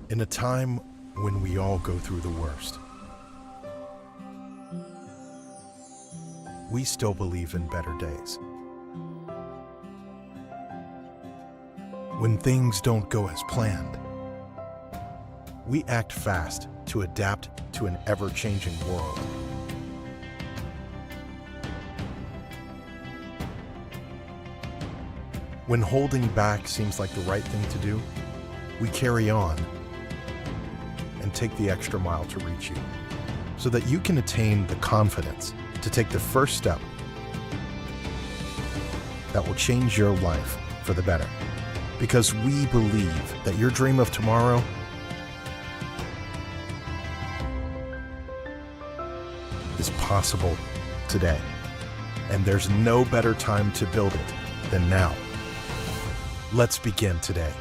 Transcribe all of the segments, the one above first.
In a time when we all go through the worst, we still believe in better days. When things don't go as planned, we act fast to adapt to an ever-changing world. When holding back seems like the right thing to do, we carry on and take the extra mile to reach you, so that you can attain the confidence to take the first step that will change your life for the better. Because we believe that your dream of tomorrow is possible today. And there's no better time to build it than now. Let's begin today.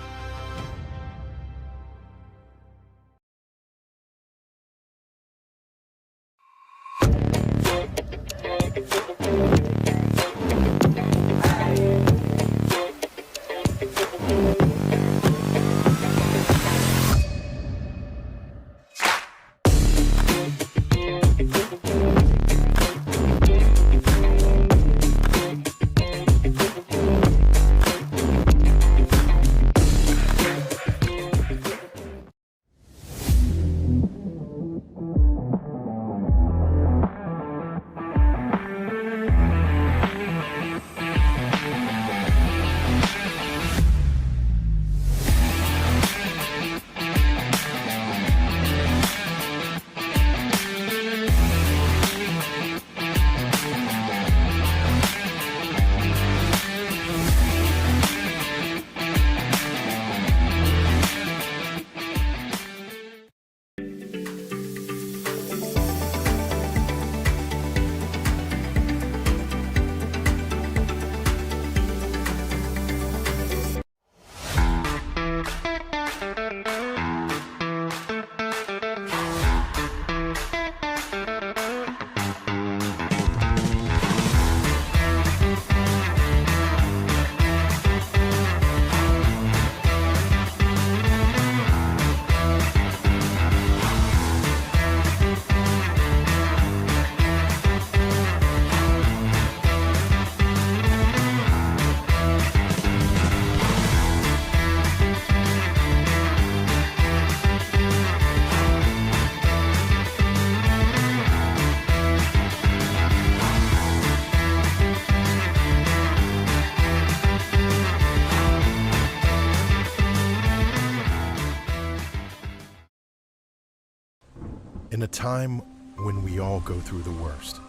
In a time when we all go through the worst,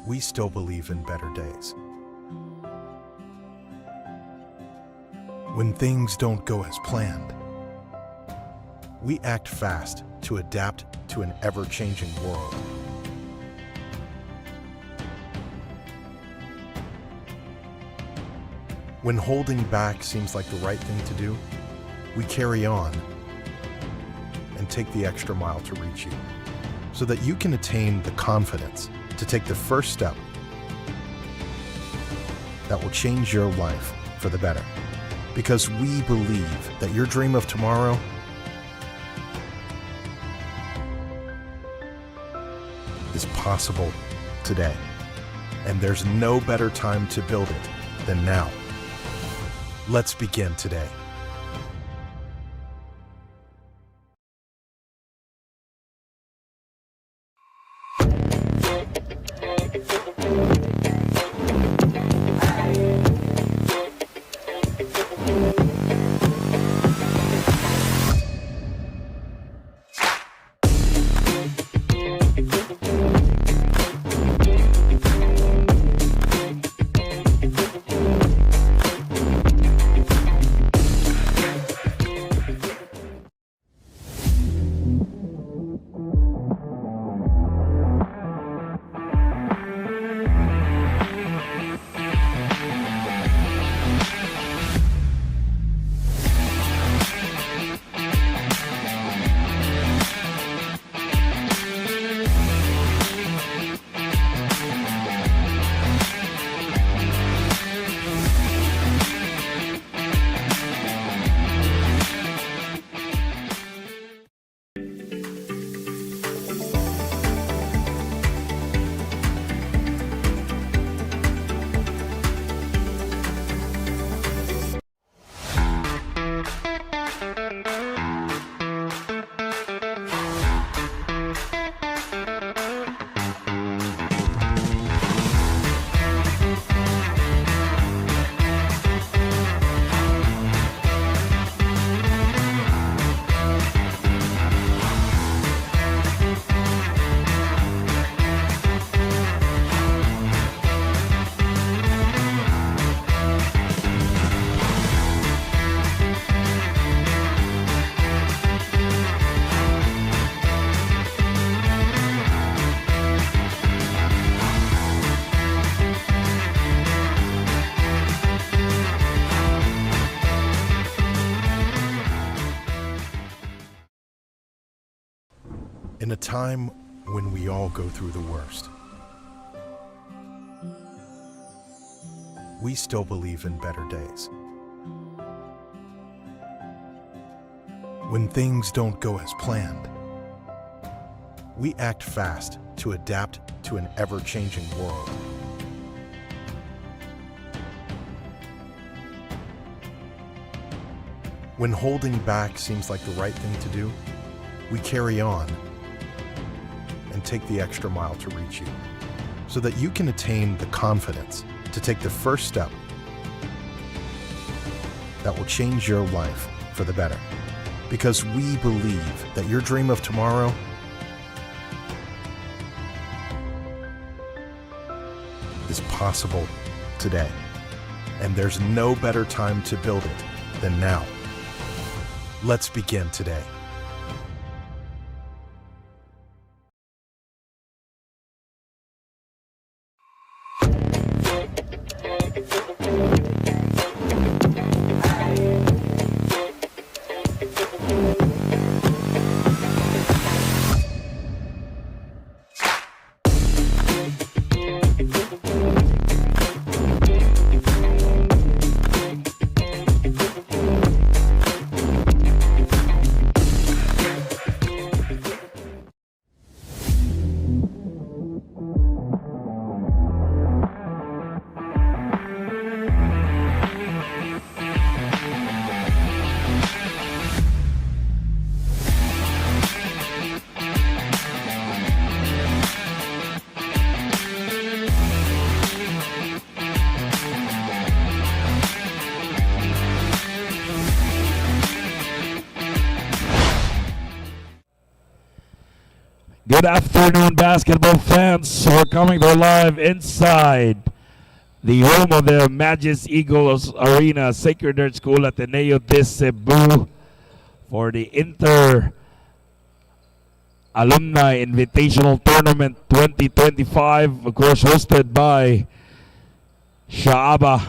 we still believe in better days. When things don't go as planned, we act fast to adapt to an ever-changing world. When holding back seems like the right thing to do, we carry on and take the extra mile to reach you, so that you can attain the confidence to take the first step that will change your life for the better. Because we believe that your dream of tomorrow is possible today. And there's no better time to build it than now. Let's begin today. In a time when we all go through the worst, we still believe in better days. When things don't go as planned, we act fast to adapt to an ever-changing world. When holding back seems like the right thing to do, we carry on and take the extra mile to reach you, so that you can attain the confidence to take the first step that will change your life for the better. Because we believe that your dream of tomorrow is possible today. And there's no better time to build it than now. Let's begin today. Good afternoon, basketball fans. We're coming to live inside the home of the Magis Eagles Arena, Sacred Heart School at Ateneo de Cebu for the Inter Alumni Invitational Tournament 2025, of course, hosted by Shaaba.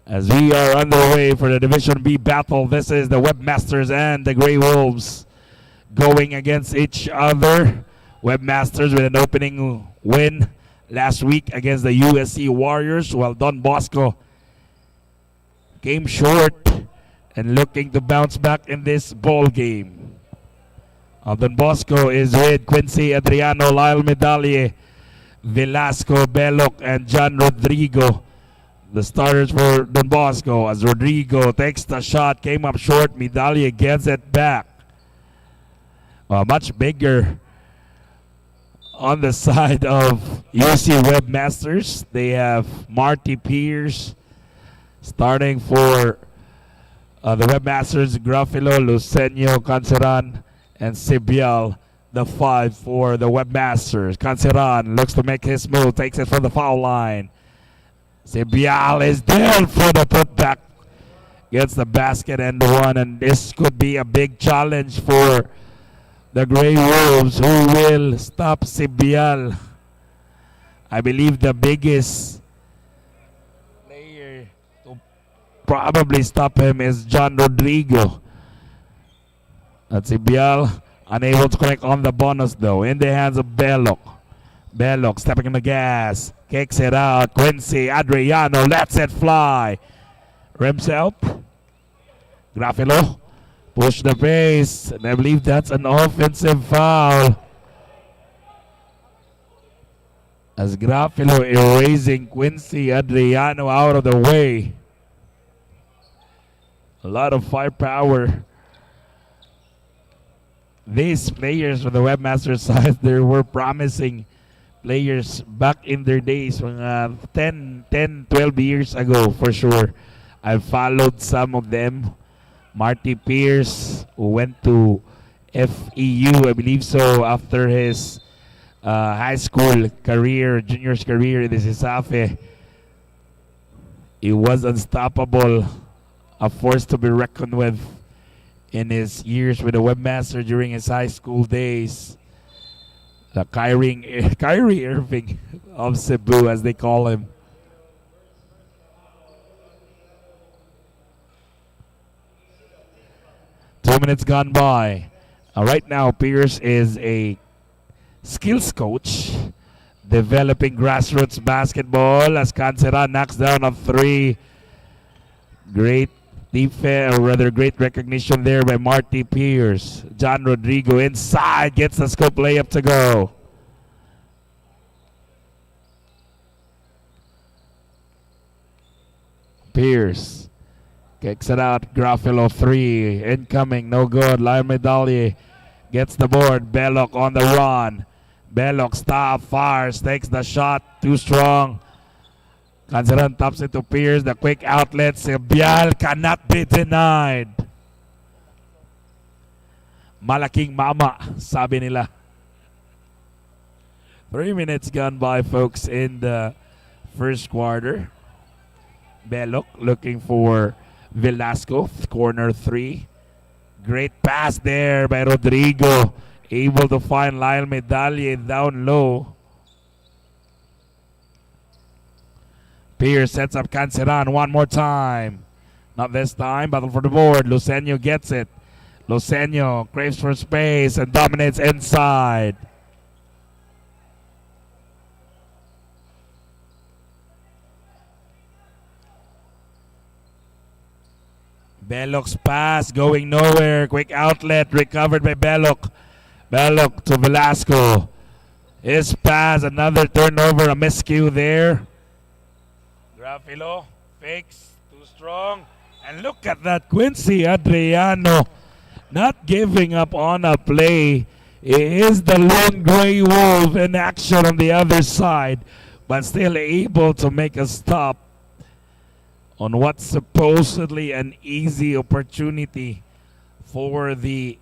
As we are underway for the Division B battle, this is the Webmasters and the Grey Wolves going against each other. Webmasters with an opening win last week against the USC Warriors, while Don Bosco came short and looking to bounce back in this ball game. Don Bosco is with Quincy Adriano, Lyle Medallie, Velasco Belloc, and John Rodrigo. The starters for Don Bosco, as Rodrigo takes the shot, came up short. Medallie gets it back. Much bigger on the side of UC Webmasters. They have Marty Pierce starting for the Webmasters, Grafilo, Lucenio, Canceran, and Sibial, the 5 for the Webmasters. Canceran looks to make his move, takes it from the foul line. Sibial is there for the putback. Gets the basket and one, and this could be a big challenge for the Grey Wolves, who will stop Sibial. I believe the biggest player to probably stop him is John Rodrigo. Sibial unable to connect on the bonus though. In the hands of Belloc. Belloc stepping in the gas. Kicks it out. Quincy Adriano lets it fly. Rims out. Grafilo. Push the pace, and I believe that's an offensive foul. As Grafilo erasing Quincy Adriano out of the way. A lot of firepower. These players from the Webmaster side, they were promising players back in their days, 10, 12 years ago for sure. I've followed some of them. Marty Pierce, who went to FEU, I believe so, after his high school career, juniors career in the Sisafe. He was unstoppable, a force to be reckoned with in his years with the Webmaster during his high school days. The Kyrie Irving of Cebu, as they call him. Two minutes gone by. Right now, Pierce is a skills coach developing grassroots basketball as Cancera knocks down a three. Great defense, or rather great recognition there by Marty Pierce. John Rodrigo inside gets the scoop layup to go. Pierce kicks it out. Graffalo three. Incoming. No good. Lyle Medallier gets the board. Belloc on the run. Belloc stop. Fires. Takes the shot. Too strong. Canceran tops it to Pierce. The quick outlet. Sibial cannot be denied. Malaking mama, sabi nila. 3 minutes gone by, folks, in the first quarter. Belloc looking for Velasco, corner three. Great pass there by Rodrigo. Able to find Lyle Medallier down low. Pierce sets up Canceran one more time. Not this time, battle for the board. Lucenio gets it. Lucenio craves for space and dominates inside. Belloc's pass going nowhere. Quick outlet recovered by Belloc. Belloc to Velasco. His pass, another turnover, a miscue there. Graffalo fakes, too strong. And look at that, Quincy Adriano not giving up on a play. It is the lone gray wolf in action on the other side, but still able to make a stop on what's supposedly an easy opportunity for the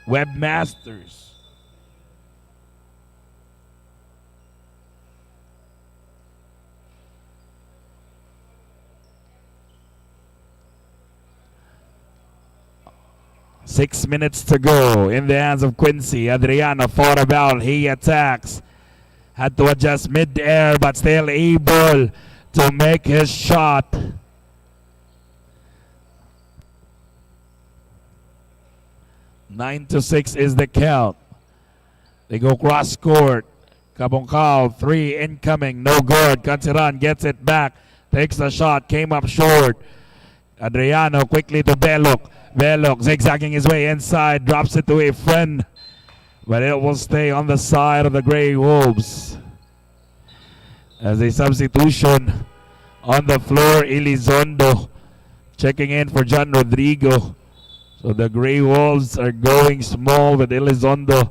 Webmasters. Six minutes to go in the hands of Quincy. Adriano thought about, he attacks. Had to adjust mid-air, but still able to make his shot. Nine to 6 is the count. They go cross court. Caboncal, three incoming, no good. Canceran gets it back, takes the shot, came up short. Adriano quickly to Belloc. Belloc zigzagging his way inside, drops it to a friend, but it will stay on the side of the Grey Wolves. As a substitution on the floor, Elizondo checking in for John Rodrigo. So the Grey Wolves are going small with Elizondo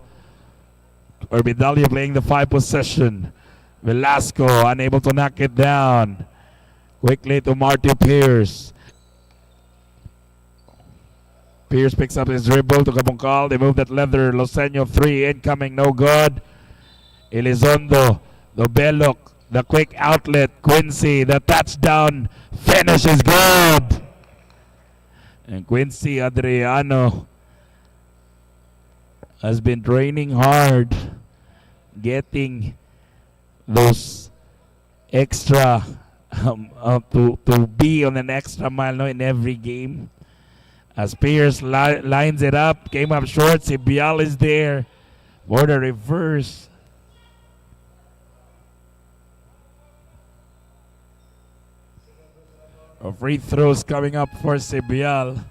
or Medallier playing the 5 possession. Velasco unable to knock it down. Quickly to Marty Pierce. Pierce picks up his dribble to Caboncal. They move that leather. Lucenio three incoming, no good. Elizondo, the Belloc, the quick outlet. Quincy, the touchdown finish is good. And Quincy Adriano has been training hard, getting those extra to be on an extra mile in every game. As Pierce lines it up, came up short. Sibial is there for the reverse. Free throws coming up for Sibial.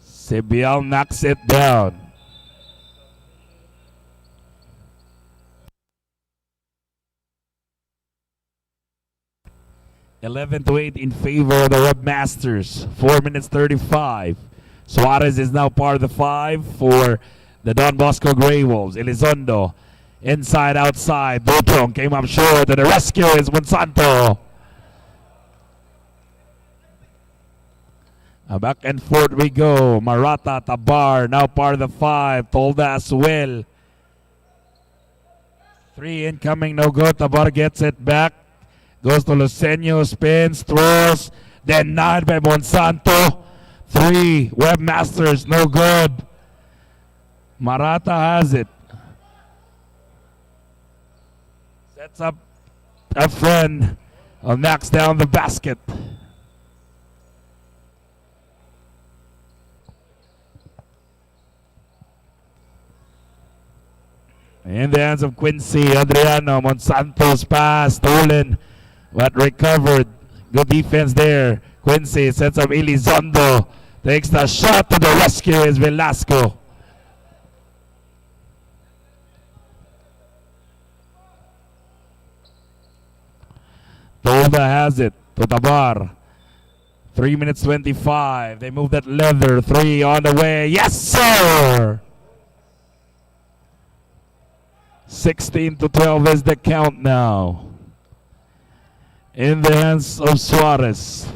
Sibial knocks it down. (11 to 8) in favor of the Webmasters. 4 minutes 35. Suarez is now part of the 5 for the Don Bosco Grey Wolves. Elizondo inside, outside. Botong came up short, and the rescue is Monsanto. Back and forth we go. Marata, Tabar, now part of the 5. Tolda as well. 3 incoming, no good. Tabar gets it back. Goes to Lucenio, spins, throws, denied by Monsanto. 3, Webmasters, no good. Marata has it. Sets up a friend. Knocks down the basket. In the hands of Quincy, Adriano, Monsanto's pass, stolen, but recovered. Good defense there. Quincy sets up Elizondo. Takes the shot to the rescue is Velasco. Tolda has it to Tabar. 3 minutes 25. They move that leather. 3 on the way. Yes, sir! 16-12 is the count now. In the hands of Suarez.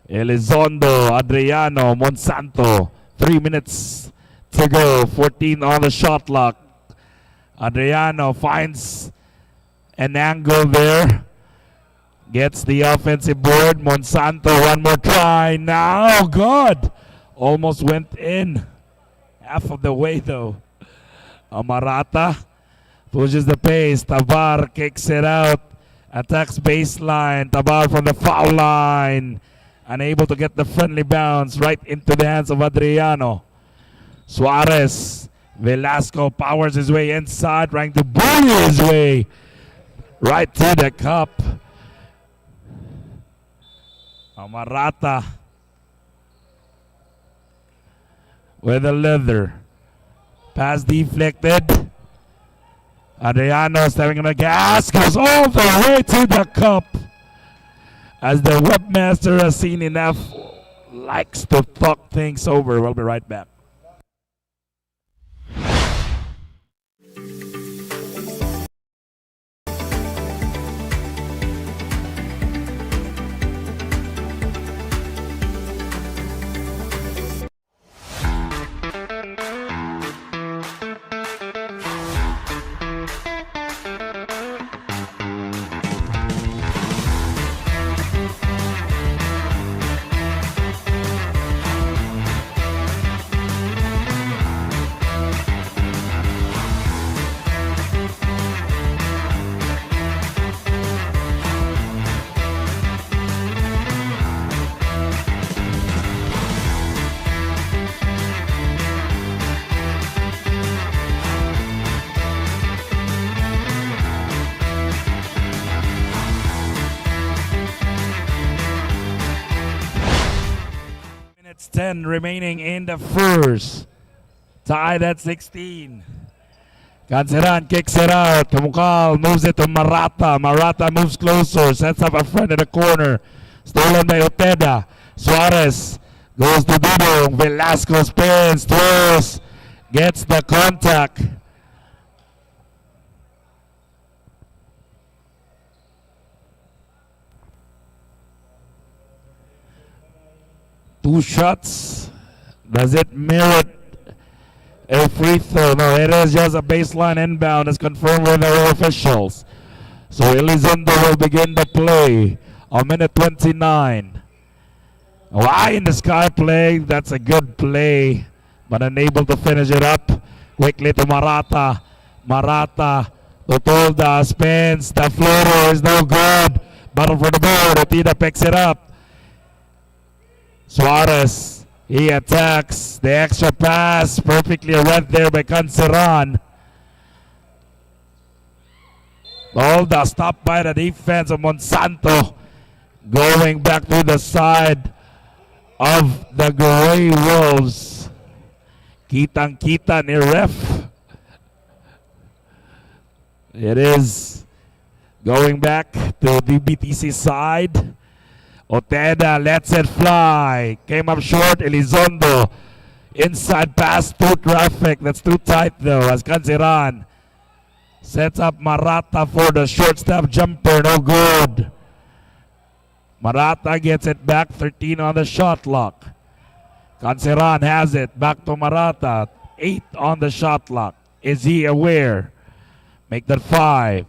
Elizondo, Adriano, Monsanto. 3 minutes to go. 14 on the shot clock. Adriano finds an angle there. Gets the offensive board. Monsanto, one more try. Now, good. Almost went in. Half of the way, though. Amarata pushes the pace. Tabar kicks it out. Attacks baseline. Tabar from the foul line. Unable to get the friendly bounce right into the hands of Adriano. Suarez. Velasco powers his way inside, trying to bully his way right to the cup. Amarata with the leather. Pass deflected. Adriano stepping on the gas, goes all the way to the cup. As the webmaster has seen enough, likes to talk things over. We'll be right back. It's 10 remaining in the first. Tied at 16. Canceran kicks it out. Kamukal moves it to Marata. Marata moves closer. Sets up a friend in the corner. Stolen by Oteda. Suarez goes to Dudong. Velasco spins. Throws. Gets the contact. Two shots. Does it merit a free throw? No, it is just a baseline inbound as confirmed with our officials. So Elizondo will begin the play. A minute 29. Eye in the sky play. That's a good play, but unable to finish it up. Quickly to Marata. Marata. Totolda spins. The floater is no good. Battle for the board. Otida picks it up. Suarez, he attacks. The extra pass, perfectly read there by Canceran. Tolda stopped by the defense of Monsanto. Going back to the side of the Gray Wolves. Kitang-kita ni ref. It is going back to DBTC side. Oteda lets it fly. Came up short. Elizondo. Inside pass to traffic. That's too tight though as Canceran sets up Marata for the short step jumper. No good. Marata gets it back. 13 on the shot clock. Canceran has it. Back to Marata. 8 on the shot clock. Is he aware? Make that 5.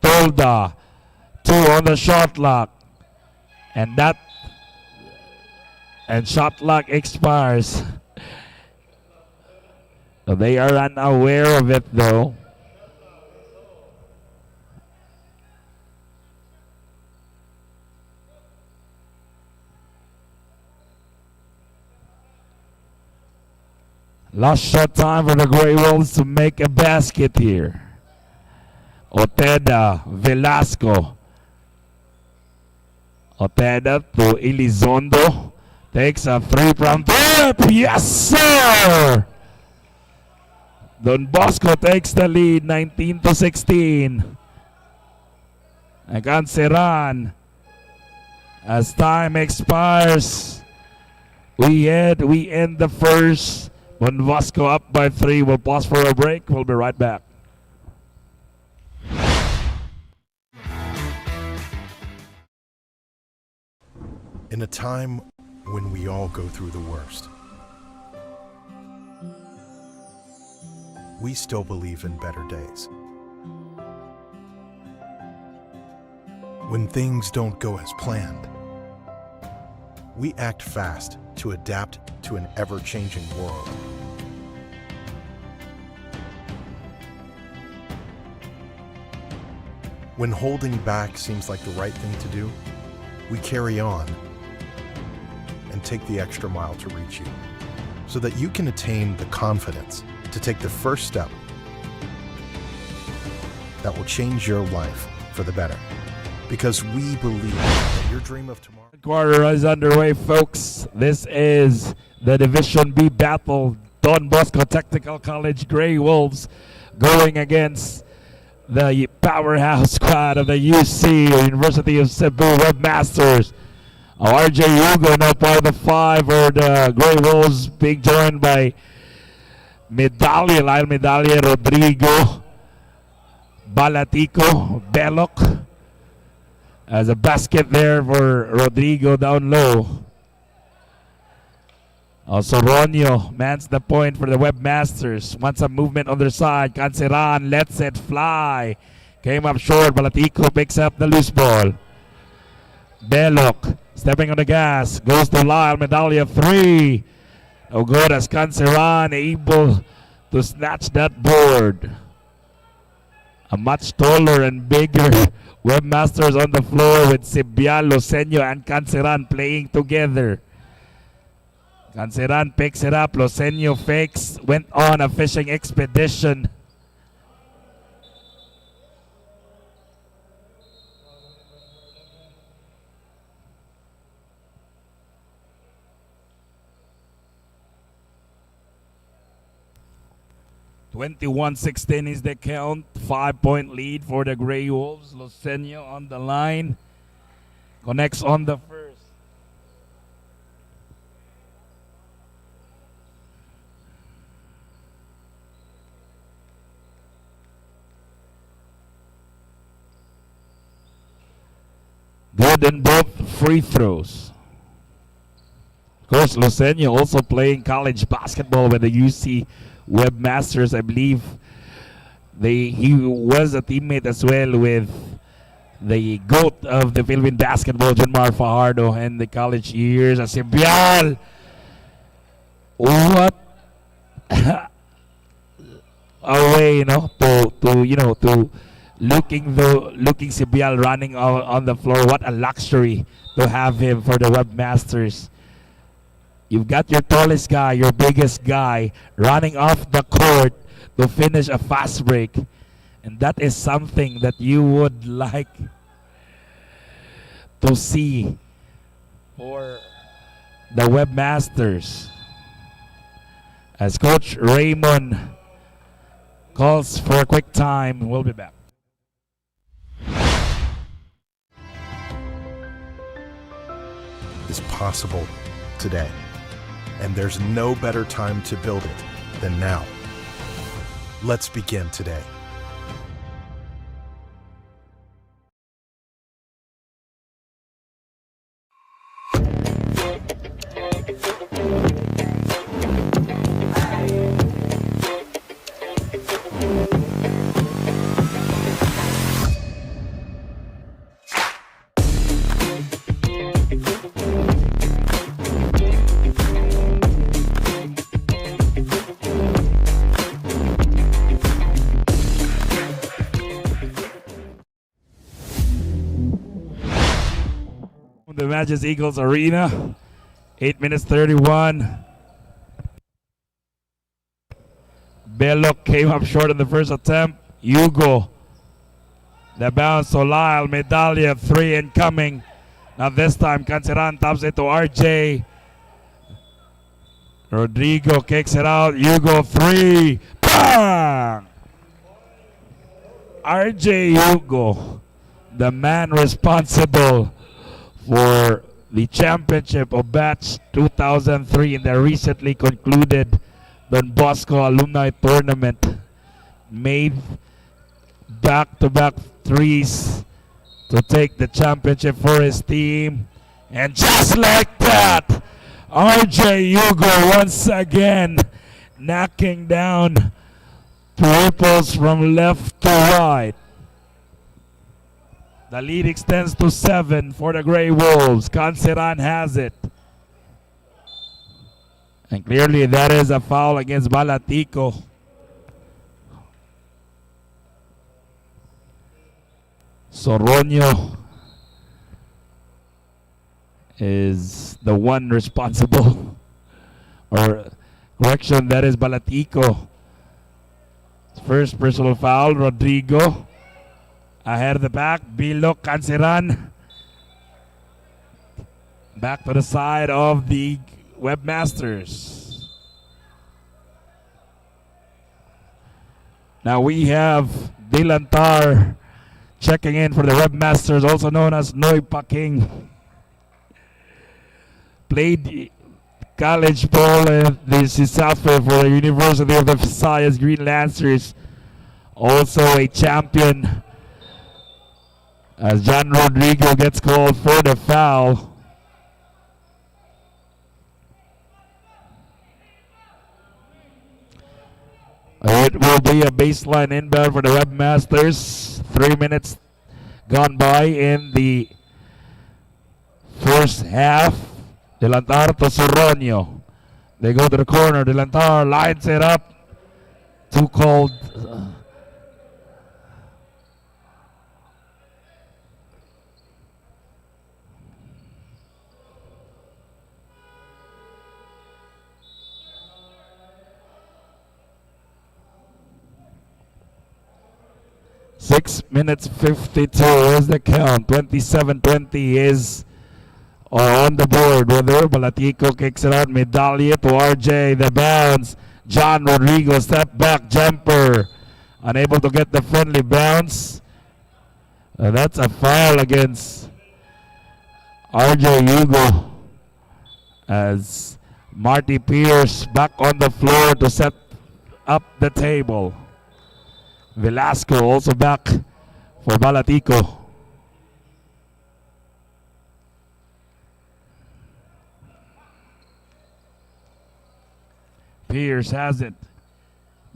Tolda 2 on the shot clock. And shot clock expires. So they are unaware of it though. Last shot time for the Grey Wolves to make a basket here. Oteda, Velasco. Oteda to Elizondo. Takes a 3 from deep. Yes, sir! Don Bosco takes the lead, 19-16. And Canceran, as time expires, we end the first. Don Bosco up by 3. We'll pause for a break. We'll be right back. In a time when we all go through the worst, we still believe in better days. When things don't go as planned, we act fast to adapt to an ever-changing world. When holding back seems like the right thing to do, we carry on and take the extra mile to reach you, so that you can attain the confidence to take the first step that will change your life for the better. Because we believe that your dream of tomorrow... Quarter is underway, folks. This is the Division B battle. Don Bosco Technical College Grey Wolves going against the powerhouse squad of the UC, University of Cebu Webmasters. RJ Hugo now part of the 5 for the Grey Wolves, being joined by Lyle Medallia, Rodrigo, Balatico, Belloc. As a basket there for Rodrigo down low. Also Ronio mans the point for the Webmasters. Wants a movement on their side. Canceran lets it fly. Came up short. Balatico picks up the loose ball. Belloc stepping on the gas. Goes to Lyle Medallia 3. No good as Canceran able to snatch that board. A much taller and bigger Webmasters on the floor with Sibial, Loseño, and Canceran playing together. Canceran picks it up. Loseño fakes. Went on a fishing expedition. (21-16) is the count. 5-point lead for the Grey Wolves. Loseño on the line. Connects on the first. Good in both free throws. Of course, Loseño also playing college basketball with the UC Webmasters. I believe he was a teammate as well with the GOAT of the Philippine basketball, Junmar Fajardo, in the college years. Sibial, what a way, to looking Sibial running on the floor. What a luxury to have him for the Webmasters. You've got your tallest guy, your biggest guy, running off the court to finish a fast break. And that is something that you would like to see for the Webmasters. As Coach Raymond calls for a quick time, we'll be back. Is possible today. And there's no better time to build it than now. Let's begin today. The Magic Eagles Arena. 8 minutes 31. Belloc came up short in the first attempt. Hugo. The bounce to Lyle. Medallia 3 incoming. Now this time Canceran taps it to RJ. Rodrigo kicks it out. Hugo 3. Bang! RJ Hugo, the man responsible for the championship of batch 2003 in the recently concluded Don Bosco Alumni Tournament, made back-to-back threes to take the championship for his team. And just like that, RJ Hugo once again knocking down triples from left to right. The lead extends to 7 for the Grey Wolves. Canceran has it. And clearly that is a foul against Balatico. Soronio is the one responsible. Or correction, that is Balatico. First personal foul, Rodrigo. Ahead of the back, Bilo Canceran. Back to the side of the Webmasters. Now we have Dilantar checking in for the Webmasters, also known as Noy Paking. Played college ball in the Southfield for the University of the Visayas Green Lancers. Also a champion, as John Rodrigo gets called for the foul. It will be a baseline inbound for the Webmasters. 3 minutes gone by in the first half. Delantar to Soronio. They go to the corner. Delantar lines it up. Too cold. Six minutes 52 is the count. 27-20 is on the board. Whether Balatico kicks it out. Medallia to RJ. The bounce. John Rodrigo step back jumper. Unable to get the friendly bounce. That's a foul against RJ Hugo. As Marty Pierce back on the floor to set up the table. Velasco also back for Balatico. Pierce has it.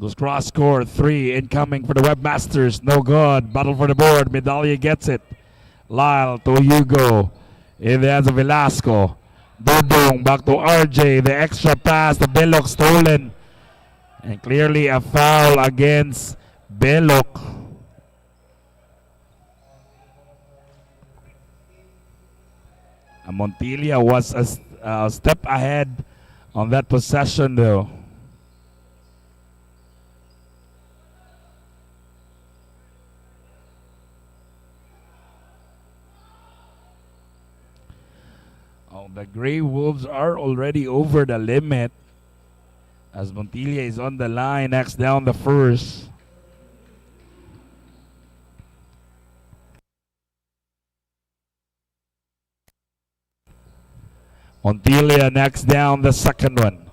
Goes cross score 3 incoming for the Webmasters. No good. Battle for the board. Medallia gets it. Lyle to Hugo. In the hands of Velasco. Dudong back to RJ. The extra pass. The Belloc stolen. And clearly a foul against Belloc. Montilla was a step ahead on that possession though. Oh, the Grey Wolves are already over the limit as Montilla is on the line, knocks down the first. Montilla knocks down the second one.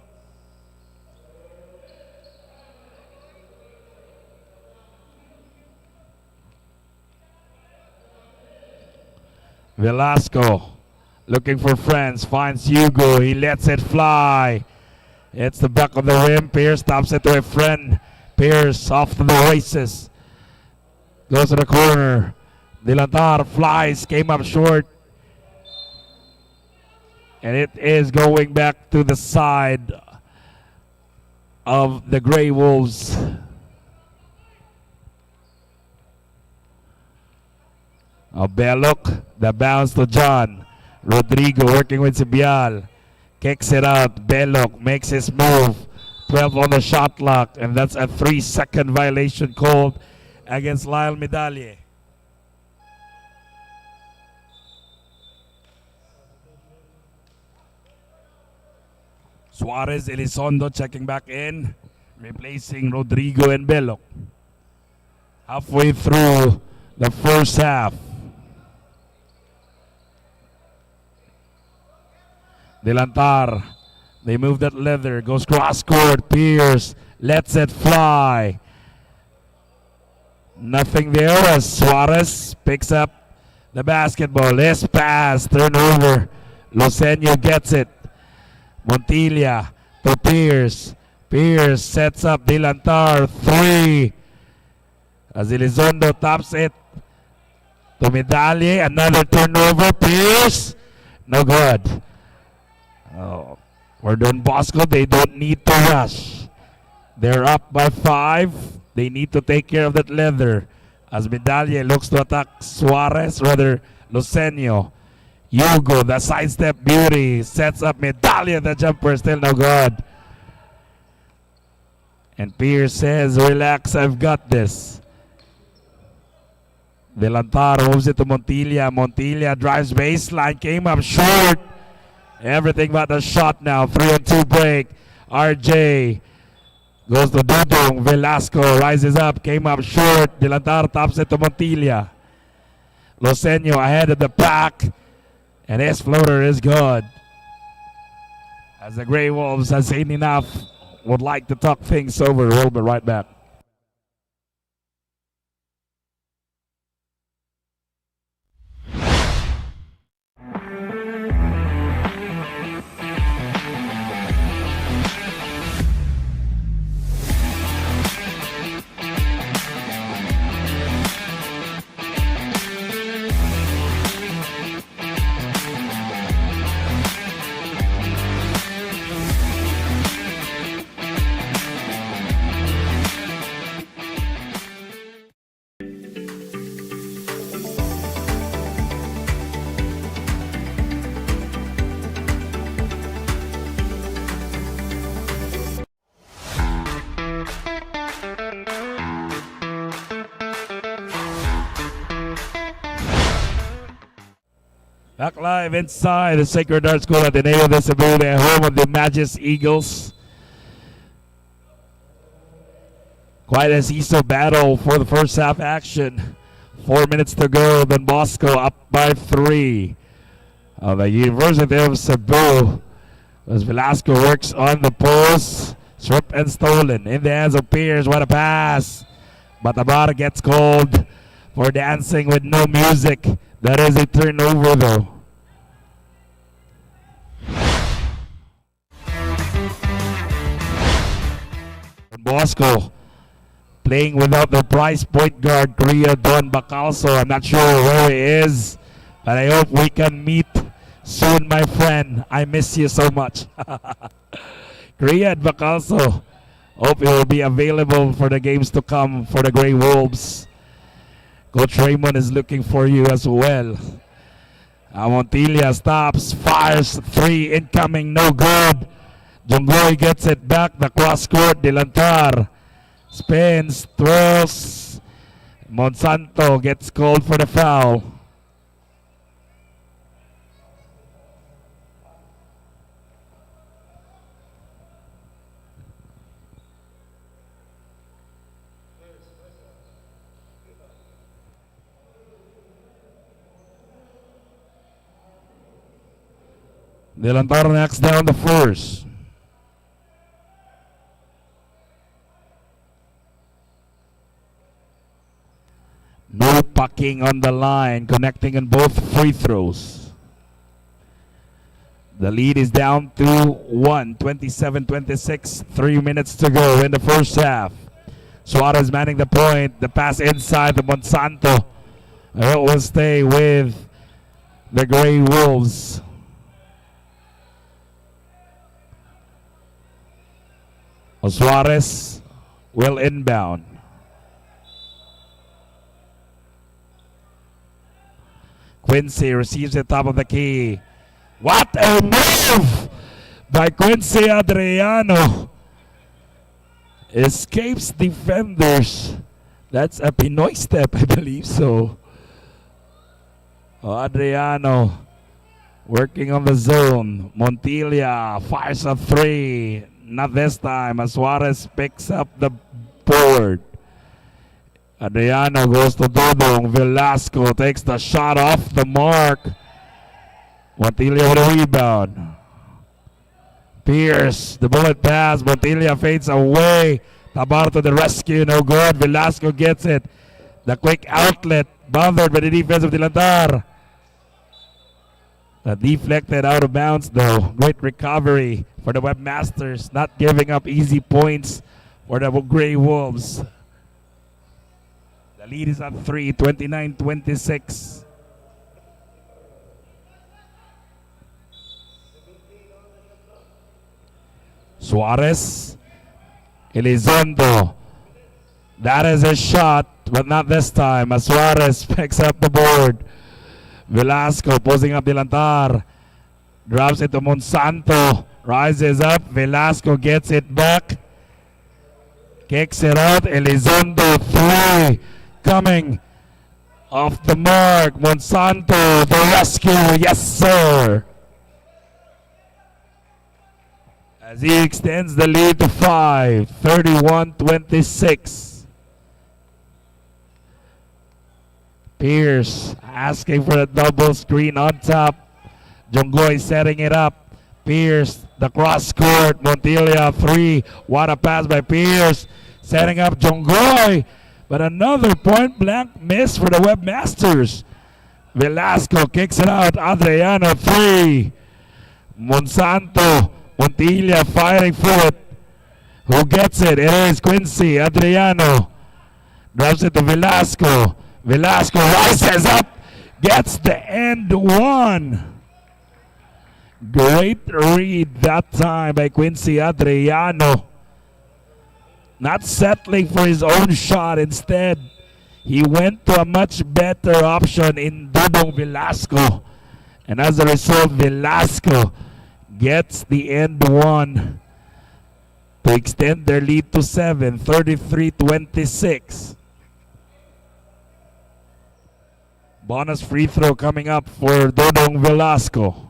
Velasco looking for friends, finds Hugo, he lets it fly. It's the back of the rim, Pierce stops it to a friend. Pierce off to the races. Goes to the corner. Dilantar flies, came up short. And it is going back to the side of the Grey Wolves. Belloc, the bounce to John. Rodrigo working with Sibial. Kicks it out. Belok makes his move. 12 on the shot clock. And that's a 3-second violation called against Lyle Medalye. Suarez Elizondo checking back in, replacing Rodrigo and Belok. Halfway through the first half. Delantar, they move that leather, goes cross court. Pierce lets it fly. Nothing there as Suarez picks up the basketball. This pass, turnover. Lucenio gets it. Montilla to Pierce. Pierce sets up Delantar. 3. As Elizondo taps it to Medalye. Another turnover. Pierce. No good. Oh, for Don Bosco, they don't need to rush. They're up by 5. They need to take care of that leather. As Medalye looks to attack Suarez, rather Lucenio. Hugo, the sidestep beauty, sets up Medalye. The jumper still no good. And Pierce says, relax, I've got this. Delantar moves it to Montilla. Montilla drives baseline, came up short. Everything but the shot now. 3-on-2 break. RJ goes to Dudong. Velasco rises up, came up short. Delantar taps it to Montilla. Lucenio ahead of the pack. And his floater is good. As the Grey Wolves has seen enough, would like to talk things over. We'll be right back. Back live inside the Sacred Heart School at the Ateneo de Cebu, the home of the Magis Eagles. Quite a seesaw battle for the first half action. 4 minutes to go. Don Bosco up by 3. The University of Cebu, as Velasco works on the post. Stripped and stolen in the hands of Pierce. What a pass. Batabar gets called for dancing with no music. That is a turnover though. Bosco playing without the prize point guard, Korea Don Bacalso. I'm not sure where he is, but I hope we can meet soon, my friend. I miss you so much. Korea Bacalso, hope he will be available for the games to come for the Grey Wolves. Coach Raymond is looking for you as well. Montilla stops, fires 3 incoming, no good. Jonggoy gets it back, the cross court. Delantar spins, twirls. Monsanto gets called for the foul. Delantar knocks down the first. No pucking on the line, connecting on both free throws. The lead is down to 1, 27-26, 3 minutes to go in the first half. Suarez manning the point, the pass inside to Monsanto. It will stay with the Grey Wolves. Suarez will inbound. Quincy receives the top of the key. What a move by Quincy Adriano. Escapes defenders. That's a Pinoy step, I believe so. Adriano working on the zone. Montilla fires a three. Not this time as Suarez picks up the board. Adriano goes to Dodong. Velasco takes the shot off the mark. Montilla with a rebound. Pierce, the bullet pass. Montilla fades away. Tabar to the rescue, no good. Velasco gets it. The quick outlet, bothered by the defense of Dilantar. Deflected out of bounds though. Great recovery for the Webmasters, not giving up easy points for the Grey Wolves. The lead is at 3, 29-26. Suarez, Elizondo. That is a shot, but not this time as Suarez picks up the board. Velasco posing up Dilantar. Drops it to Monsanto. Rises up. Velasco gets it back. Kicks it out. Elizondo 3. Coming off the mark. Monsanto, the rescue. Yes, sir. As he extends the lead to 5. 31-26. Pierce asking for a double screen on top. Jonggoy setting it up. Pierce, the cross court. Montilla 3. What a pass by Pierce. Setting up Jonggoy. But another point blank miss for the Webmasters. Velasco kicks it out. Adriano 3. Monsanto. Montilla fighting for it. Who gets it? It is Quincy Adriano. Drops it to Velasco. Velasco rises up, gets the end one. Great read that time by Quincy Adriano. Not settling for his own shot. Instead, he went to a much better option in Dodong Velasco. And as a result, Velasco gets the end one to extend their lead to 7, 33-26. Bonus free throw coming up for Dodong Velasco.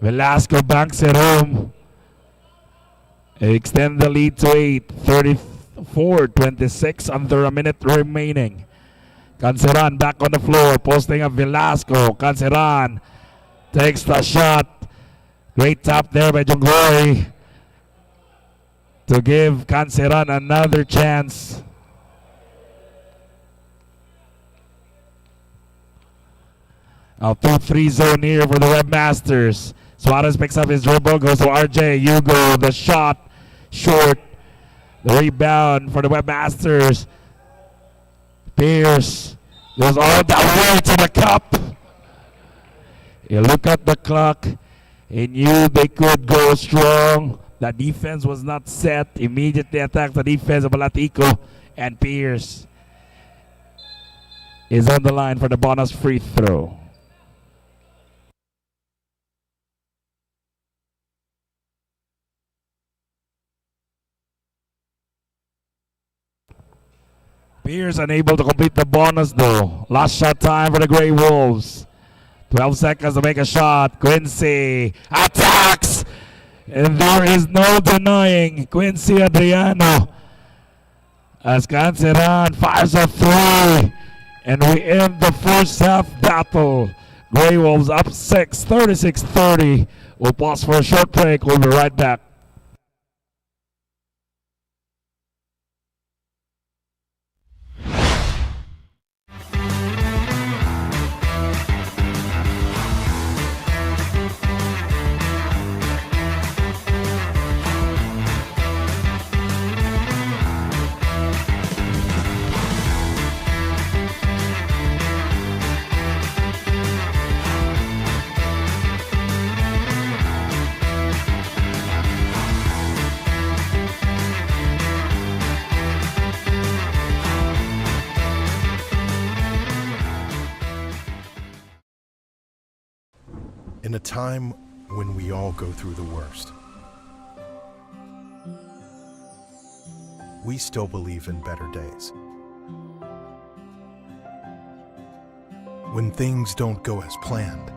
Velasco banks it home. Extend the lead to 8. 34-26, under a minute remaining. Canceran back on the floor, posting up Velasco. Canceran takes the shot. Great tap there by Jonggoy to give Canceran another chance. Now 2-3 zone here for the Webmasters. Suarez picks up his dribble, goes to RJ. Hugo, the shot, short. The rebound for the Webmasters. Pierce goes all the way to the cup. You look at the clock. He knew they could go strong. The defense was not set. Immediately attacked the defense of Balatico. And Pierce is on the line for the bonus free throw. Pierce unable to complete the bonus though. Last shot time for the Grey Wolves. 12 seconds to make a shot. Quincy attacks! And there is no denying Quincy Adriano as Canceran fires a 3. And we end the first half battle. Grey Wolves up 6, 36-30. We'll pause for a short break. We'll be right back. In a time when we all go through the worst, we still believe in better days. When things don't go as planned,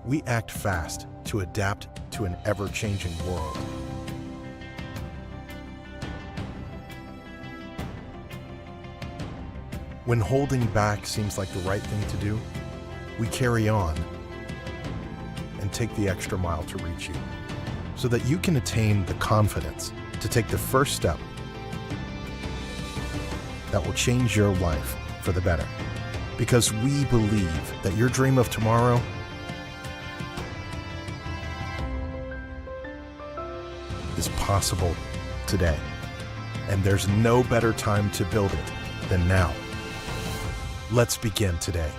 we act fast to adapt to an ever-changing world. When holding back seems like the right thing to do, we carry on and take the extra mile to reach you, so that you can attain the confidence to take the first step that will change your life for the better. Because we believe that your dream of tomorrow is possible today. And there's no better time to build it than now. Let's begin today.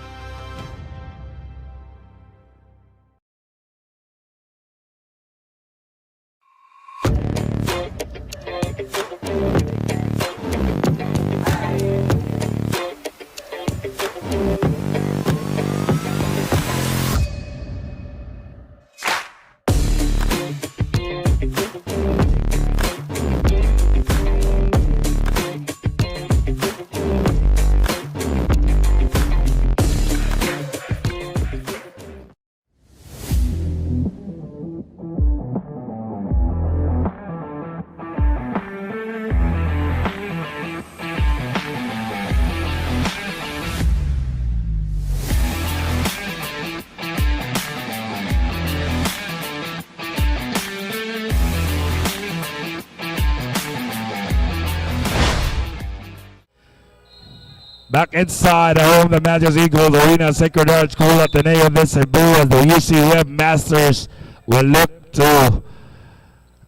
Back inside at home, the Magic Eagles Arena, Sacred Heart School Ateneo de Cebu, as the UC Web Masters will look to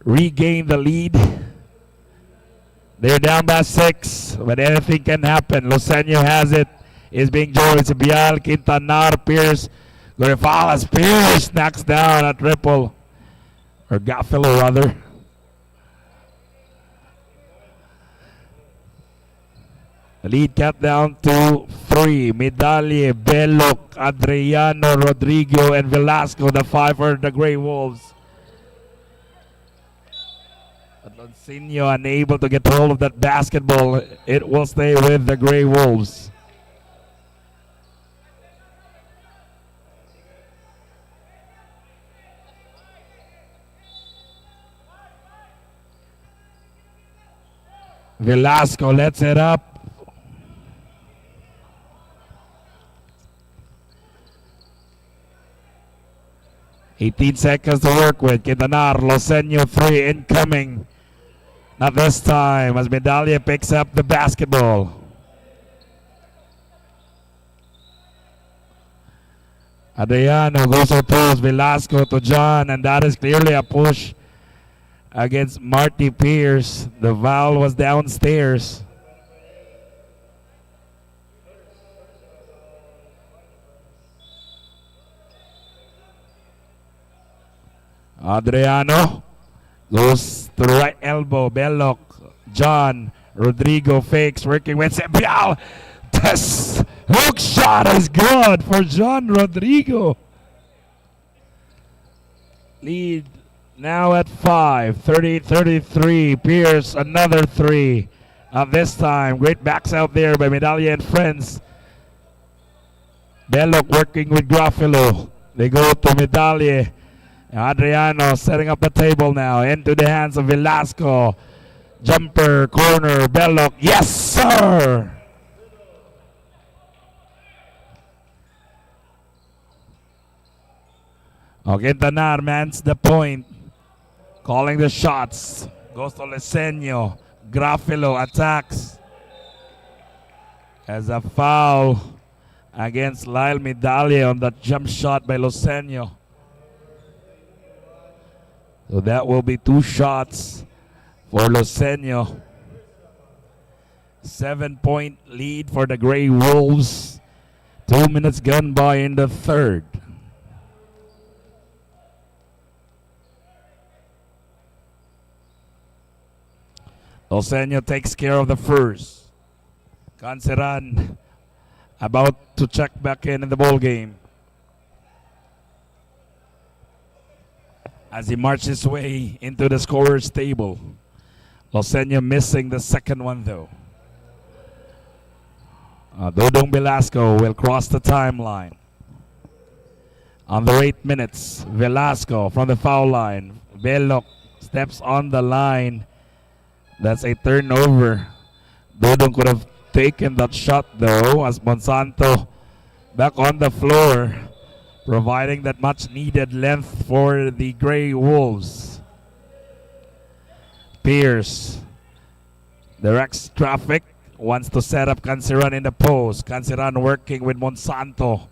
regain the lead. They're down by 6, but anything can happen. Lucenio has it. Is being joined with Bial, Quintanar, Pierce, Gorifalas. Pierce knocks down a triple, or Gaffilo rather. The lead cut down to 3. Medalye, Belloc, Adriano, Rodrigo, and Velasco, the 5 for the Grey Wolves. Alonsinio unable to get hold of that basketball. It will stay with the Grey Wolves. Velasco lets it up. 18 seconds to work with. Quintanar, Lucenio 3 incoming. Not this time as Medallia picks up the basketball. Adriano goes to post. Velasco to John, and that is clearly a push against Marty Pierce. The foul was downstairs. Adriano goes to the right elbow. Belloc, John, Rodrigo fakes, working with Sebial. This hook shot is good for John Rodrigo. Lead now at 5, 30-33. Pierce, another 3. This time, great backs out there by Medallia and friends. Belloc working with Graffilo. They go to Medallia. Adriano setting up the table now. Into the hands of Velasco. Jumper, corner, Belloc. Yes, sir! Quintanar mans the point. Calling the shots. Goes to Lucenio. Graffilo attacks. As a foul against Lyle Medallia on that jump shot by Lucenio. So that will be 2 shots for Lucenio. 7-point lead for the Grey Wolves. 2 minutes gone by in the third. Lucenio takes care of the first. Canceran about to check back in the ball game. as he marched his way into the scorer's table. Loseño missing the second one though. Dodong Velasco will cross the timeline. Under 8 minutes, Velasco from the foul line. Belok steps on the line. That's a turnover. Dodong could have taken that shot though, as Monsanto back on the floor, providing that much needed length for the Grey Wolves. Pierce directs traffic, wants to set up Canceran in the post. Canceran working with Monsanto.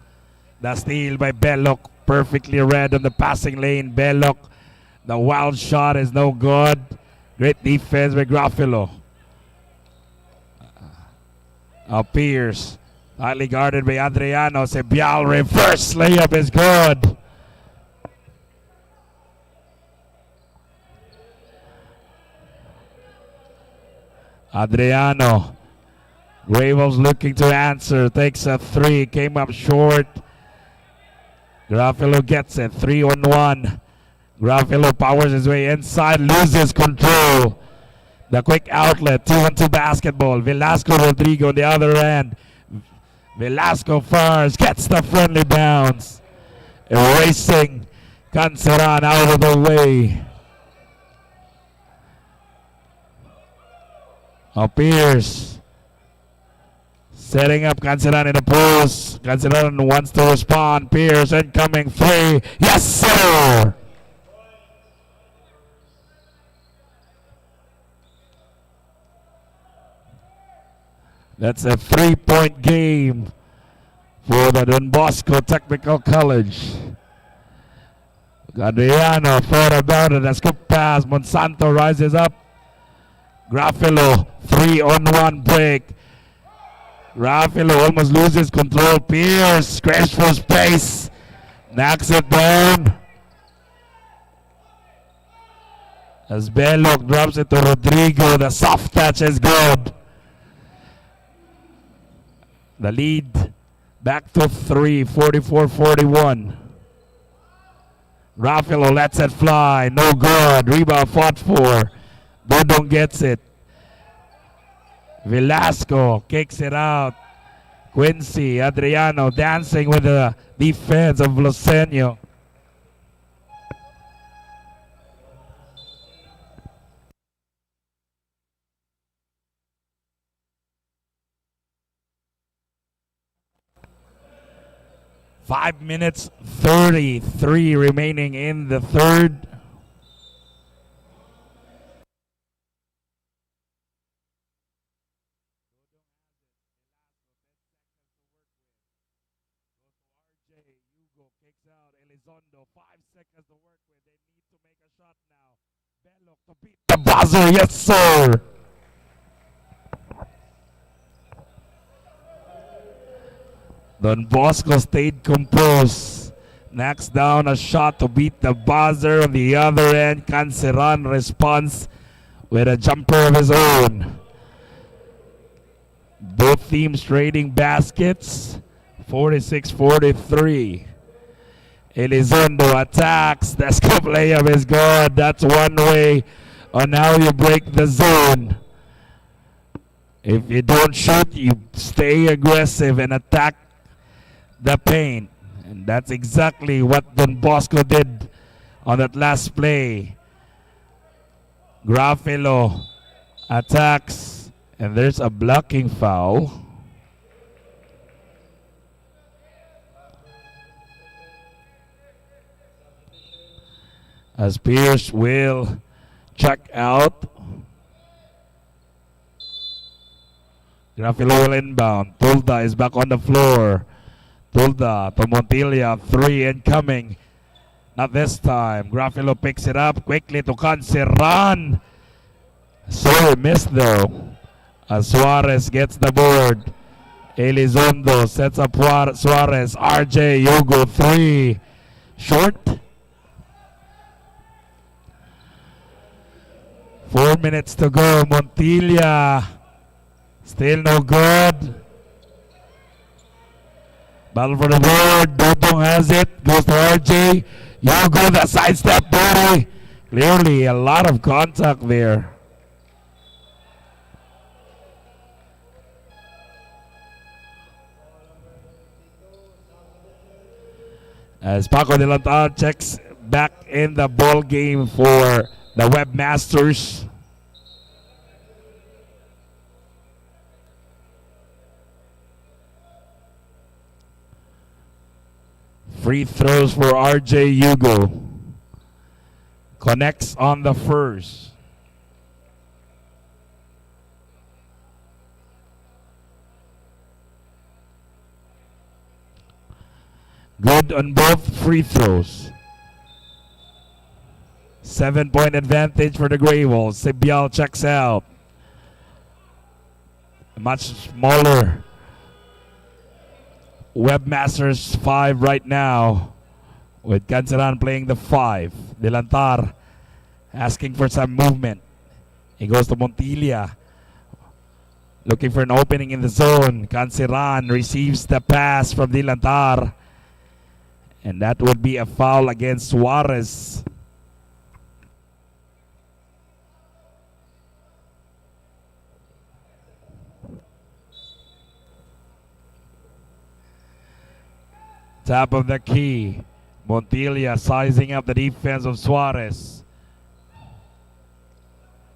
The steal by Belok, perfectly read on the passing lane. Belok, the wild shot is no good. Great defense by Grafilo. Pierce, tightly guarded by Adriano. Sebial, reverse layup is good. Adriano, Grey Wolves looking to answer, takes a three, came up short. Grafilo gets it, 3-on-1. Grafilo powers his way inside, loses control. The quick outlet, 2-on-2 basketball. Velasco Rodrigo on the other end. Velasco first, gets the friendly bounce. Erasing Canceran out of the way. Pierce setting up Canceran in the post. Canceran wants to respond. Pierce incoming three. Yes, sir! That's a 3-point game for the Don Bosco Technical College. Adriano thought about it. A scoop pass. Monsanto rises up. Grafilo, 3-on-1 break. Grafilo almost loses control. Pierce, crash for space. Knocks it down. As Belok drops it to Rodrigo, the soft touch is good. The lead back to 3, 44-41. Grafilo lets it fly, no good. Rebound fought for. Dodong gets it. Velasco kicks it out. Quincy, Adriano dancing with the defense of Loseño. Five minutes, 33 remaining in the third. Kicks out Elizondo, 5 seconds to work with. They need to make a shot now. Belok to beat the buzzer, yes sir! Don Bosco stayed composed. Knocks down a shot to beat the buzzer. On the other end, Canceran responds with a jumper of his own. Both teams trading baskets, 46-43. Elizondo attacks. The scoop layup is good. That's one way on how you break the zone. If you don't shoot, you stay aggressive and attack the paint. And that's exactly what Don Bosco did on that last play. Grafilo attacks, and there's a blocking foul. As Pierce will check out. Grafilo will inbound. Tulda is back on the floor. Tulda to Montilla, 3 incoming. Not this time. Grafilo picks it up quickly to Canceran. Sorry, missed though. As Suarez gets the board. Elizondo sets up Suarez. RJ Yugo, 3. Short. 4 minutes to go. Montilla still no good. Battle for the board. Dodong has it. Goes to RJ. Yugo, the sidestep body. Clearly a lot of contact there. As Paco de Lantar checks back in the ball game for the Webmasters. Free throws for RJ Yugo. Connects on the first. Good on both free throws. 7-point advantage for the Grey Wolves. Sibial checks out. Much smaller Webmasters 5 right now, with Canceran playing the 5. Delantar asking for some movement. He goes to Montilla, looking for an opening in the zone. Canceran receives the pass from Delantar, and that would be a foul against Suarez. Top of the key. Montilla sizing up the defense of Suarez.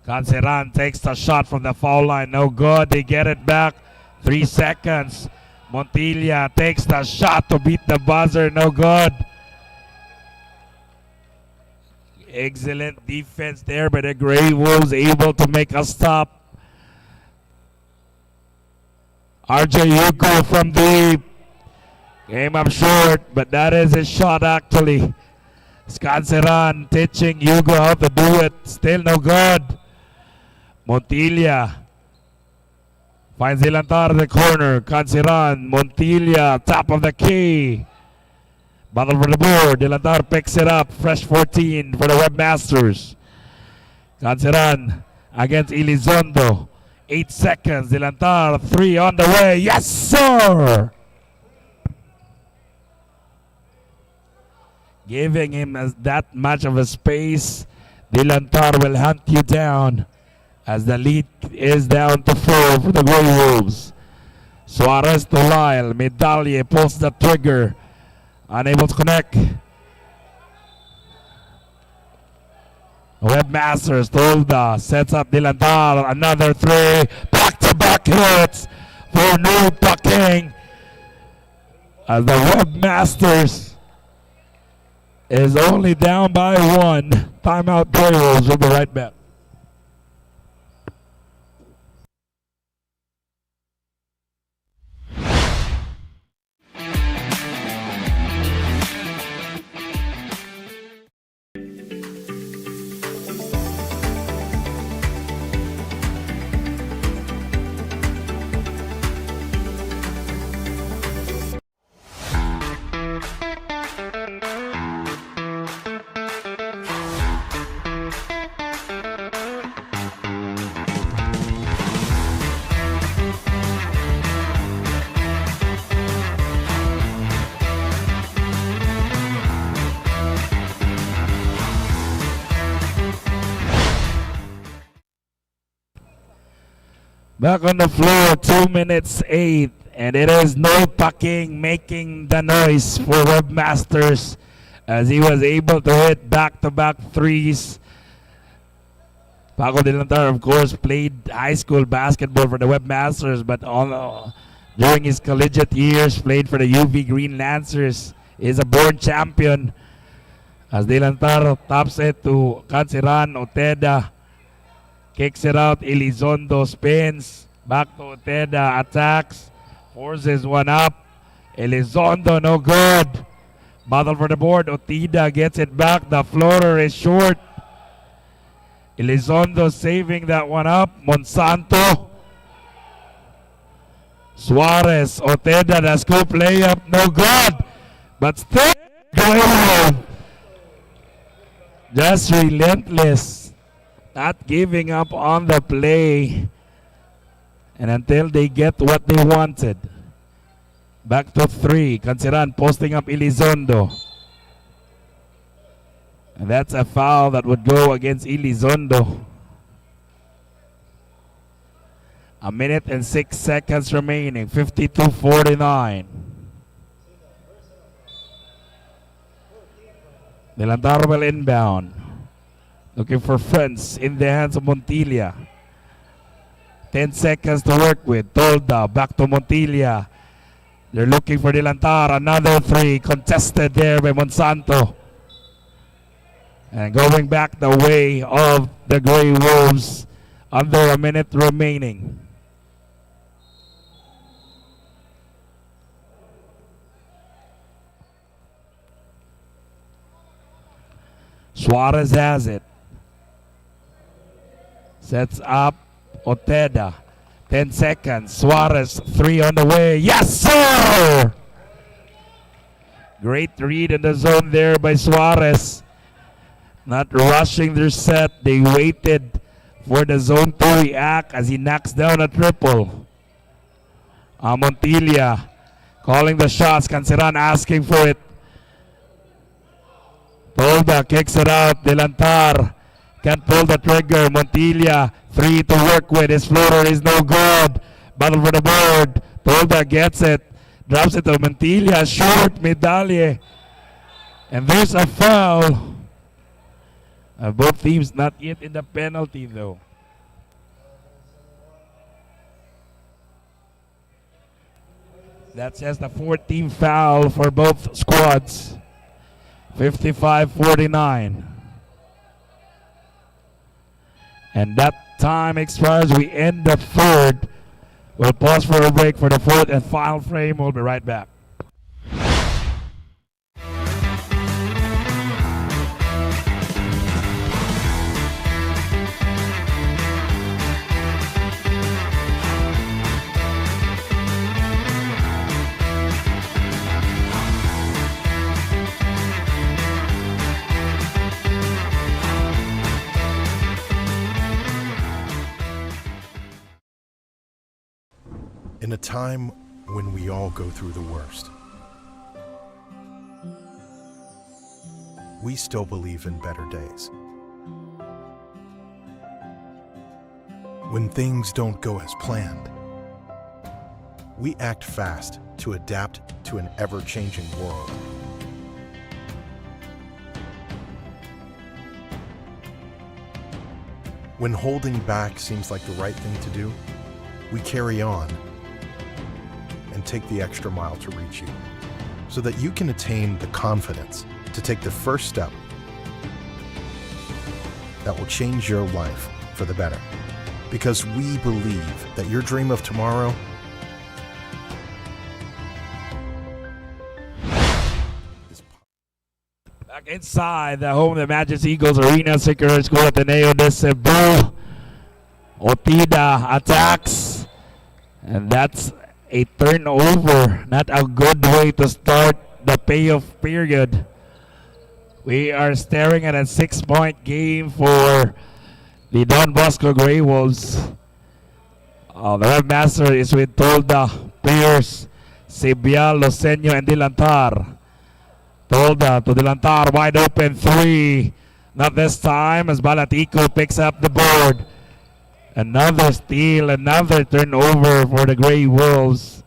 Canceran takes the shot from the foul line. No good. They get it back. 3 seconds. Montilla takes the shot to beat the buzzer. No good. Excellent defense there by the Grey Wolves, able to make a stop. RJ Yuko from deep. Came up short, but that is his shot actually. Canceran teaching Yugo how to do it. Still no good. Montilla finds Delantar in the corner. Canceran, Montilla, top of the key. Battle for the board. Delantar picks it up. Fresh 14 for the Webmasters. Canceran against Elizondo. 8 seconds. Delantar, 3 on the way. Yes, sir! Giving him that much of a space. Delantar will hunt you down as the lead is down to 4 for the Grey Wolves. Suarez to Lyle. Medallier pulls the trigger. Unable to connect. Webmasters, Tolda sets up Delantar. Another 3. Back-to-back hits for no pucking. As the Webmasters is only down by 1. Timeout Grey Wolves. We'll be right back. Back on the floor, 2 minutes 8, and it is no pucking making the noise for Webmasters as he was able to hit back-to-back threes. Paco Delantar, of course, played high school basketball for the Webmasters, but during his collegiate years, played for the UV Green Lancers. He is a born champion as Delantar tops it to Canceran. Oteda kicks it out. Elizondo spins. Back to Oteda. Attacks. Forces one up. Elizondo no good. Battle for the board. Oteda gets it back. The floater is short. Elizondo saving that one up. Monsanto. Suarez. Oteda, the scoop layup. No good. But still going. Just relentless. Not giving up on the play. And until they get what they wanted. Back to 3. Canceran posting up Elizondo. And that's a foul that would go against Elizondo. A minute and 6 seconds remaining. 52-49. Delantar will inbound. Looking for friends in the hands of Montilla. 10 seconds to work with. Tolda back to Montilla. They're looking for Delantar. Another 3 contested there by Monsanto. And going back the way of the Grey Wolves. Under a minute remaining. Suarez has it. Sets up Oteda. 10 seconds. Suarez, 3 on the way. Yes, sir! Great read in the zone there by Suarez. Not rushing their set. They waited for the zone to react as he knocks down a triple. Montilla calling the shots. Canceran asking for it. Tolda kicks it out. Delantar can't pull the trigger. Montilla, 3 to work with. His floater is no good. Battle for the board. Tolda gets it. Drops it to Montilla. Short medalye. And there's a foul. Both teams not yet in the penalty though. That's just the 14th foul for both squads. 55-49. And that time expires. We end the third. We'll pause for a break for the fourth and final frame. We'll be right back. In a time when we all go through the worst, we still believe in better days. When things don't go as planned, we act fast to adapt to an ever-changing world. When holding back seems like the right thing to do, we carry on and take the extra mile to reach you, so that you can attain the confidence to take the first step that will change your life for the better. Because we believe that your dream of tomorrow is back inside the home of the Magic Eagles Arena, Security School Ateneo de Cebu. Otida attacks, and that's a turnover. Not a good way to start the payoff period. We are staring at a 6-point game for the Don Bosco Grey Wolves. The webmaster is with Tolda, Pierce, Sibial, Loseño, and Delantar. Tolda to Delantar, wide open 3. Not this time as Balatico picks up the board. Another steal, another turnover for the Grey Wolves.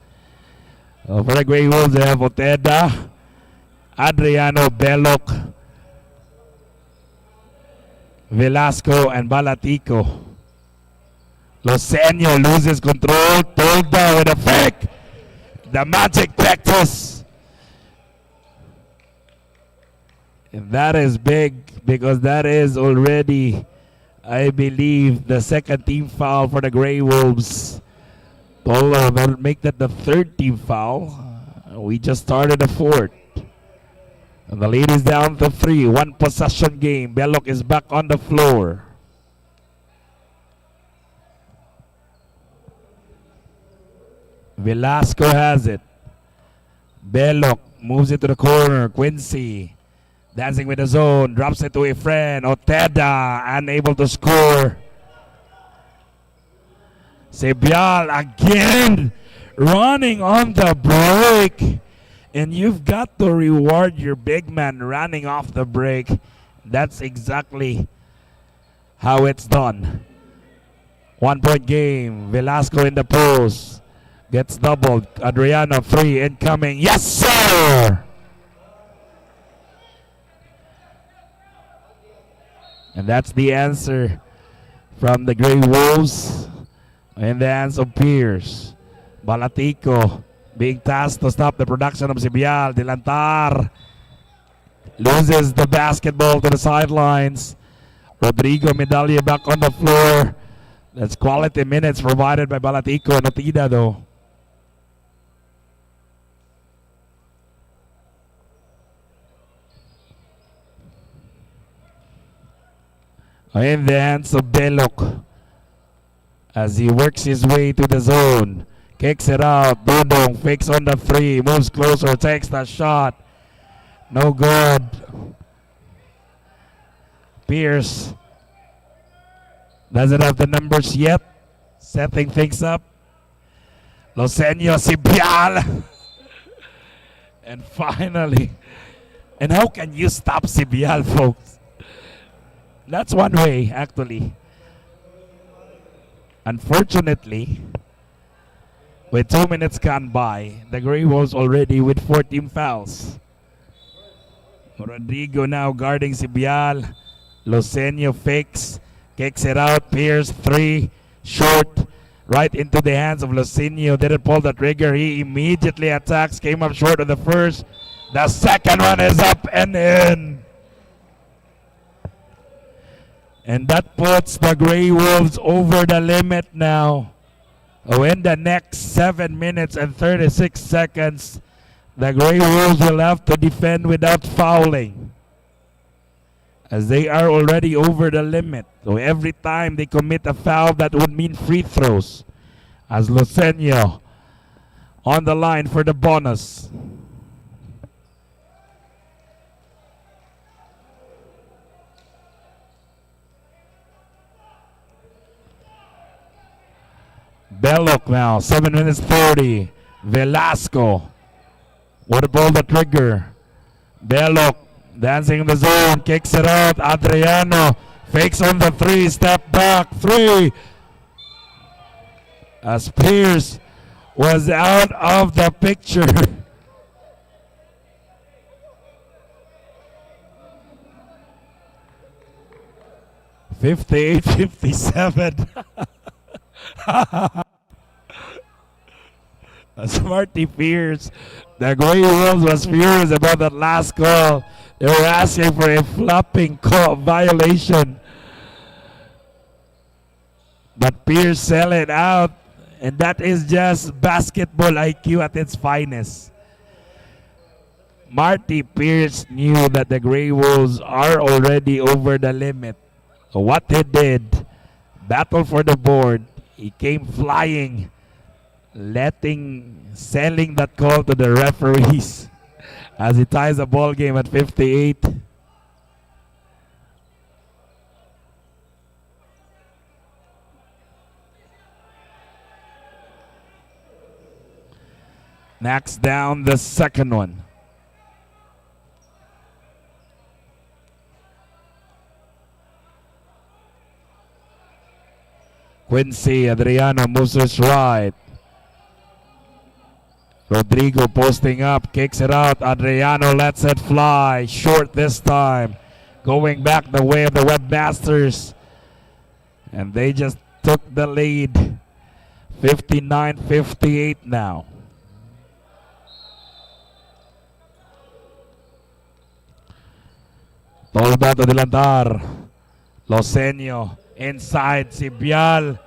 For the Grey Wolves, they have Oteda, Adriano, Belloc, Velasco, and Balatico. Loseño loses control. Tolda with a fake. The magic practice. And that is big because that is already, I believe, the second team foul for the Grey Wolves. Tolda will make that the third team foul. We just started the fourth. And the lead is down to 3. 1 possession game. Belloc is back on the floor. Velasco has it. Belloc moves it to the corner. Quincy dancing with the zone. Drops it to a friend. Oteda unable to score. Sebial again running on the break. And you've got to reward your big man running off the break. That's exactly how it's done. 1 point game. Velasco in the post. Gets doubled. Adriano, 3 incoming. Yes, sir! And that's the answer from the Grey Wolves in the hands of Pierce. Balatico being tasked to stop the production of Sibial. Dilantar loses the basketball to the sidelines. Rodrigo Medalla back on the floor. That's quality minutes provided by Balatico. Notida though. In the hands of Belok as he works his way to the zone. Kicks it out. Dodong fakes on the 3. Moves closer. Takes the shot. No good. Pierce doesn't have the numbers yet. Setting things up. Losenio Sibial. And finally. And how can you stop Sibial, folks? That's one way, actually. Unfortunately, with 2 minutes gone by, the Grey Wolves already with 14 fouls. Rodrigo now guarding Sibial. Losenio fakes, kicks it out. Pierce 3, short, right into the hands of Losenio. Didn't pull the trigger. He immediately attacks. Came up short of the first. The second one is up and in. And that puts the Grey Wolves over the limit now. Oh, in the next 7 minutes and 36 seconds, the Grey Wolves will have to defend without fouling, as they are already over the limit. So every time they commit a foul, that would mean free throws. As Losenio on the line for the bonus. Belloc now, 7 minutes 30. Velasco would pull the trigger. Belloc dancing in the zone, kicks it out. Adriano fakes on the 3, step back, 3. As Pierce was out of the picture. (58-57). Smarty Pierce. The Grey Wolves was furious about that last call. They were asking for a flopping call violation. But Pierce sell it out, and that is just basketball IQ at its finest. Marty Pierce knew that the Grey Wolves are already over the limit. So what he did, battle for the board, he came flying, selling that call to the referees as he ties the ball game at 58. Knocks down the second one. Quincy Adriano moves his right. Rodrigo posting up, kicks it out. Adriano lets it fly. Short this time. Going back the way of the Webmasters. And they just took the lead. 59-58 now. Tolda to Dilantar. Losenio inside. Sibial.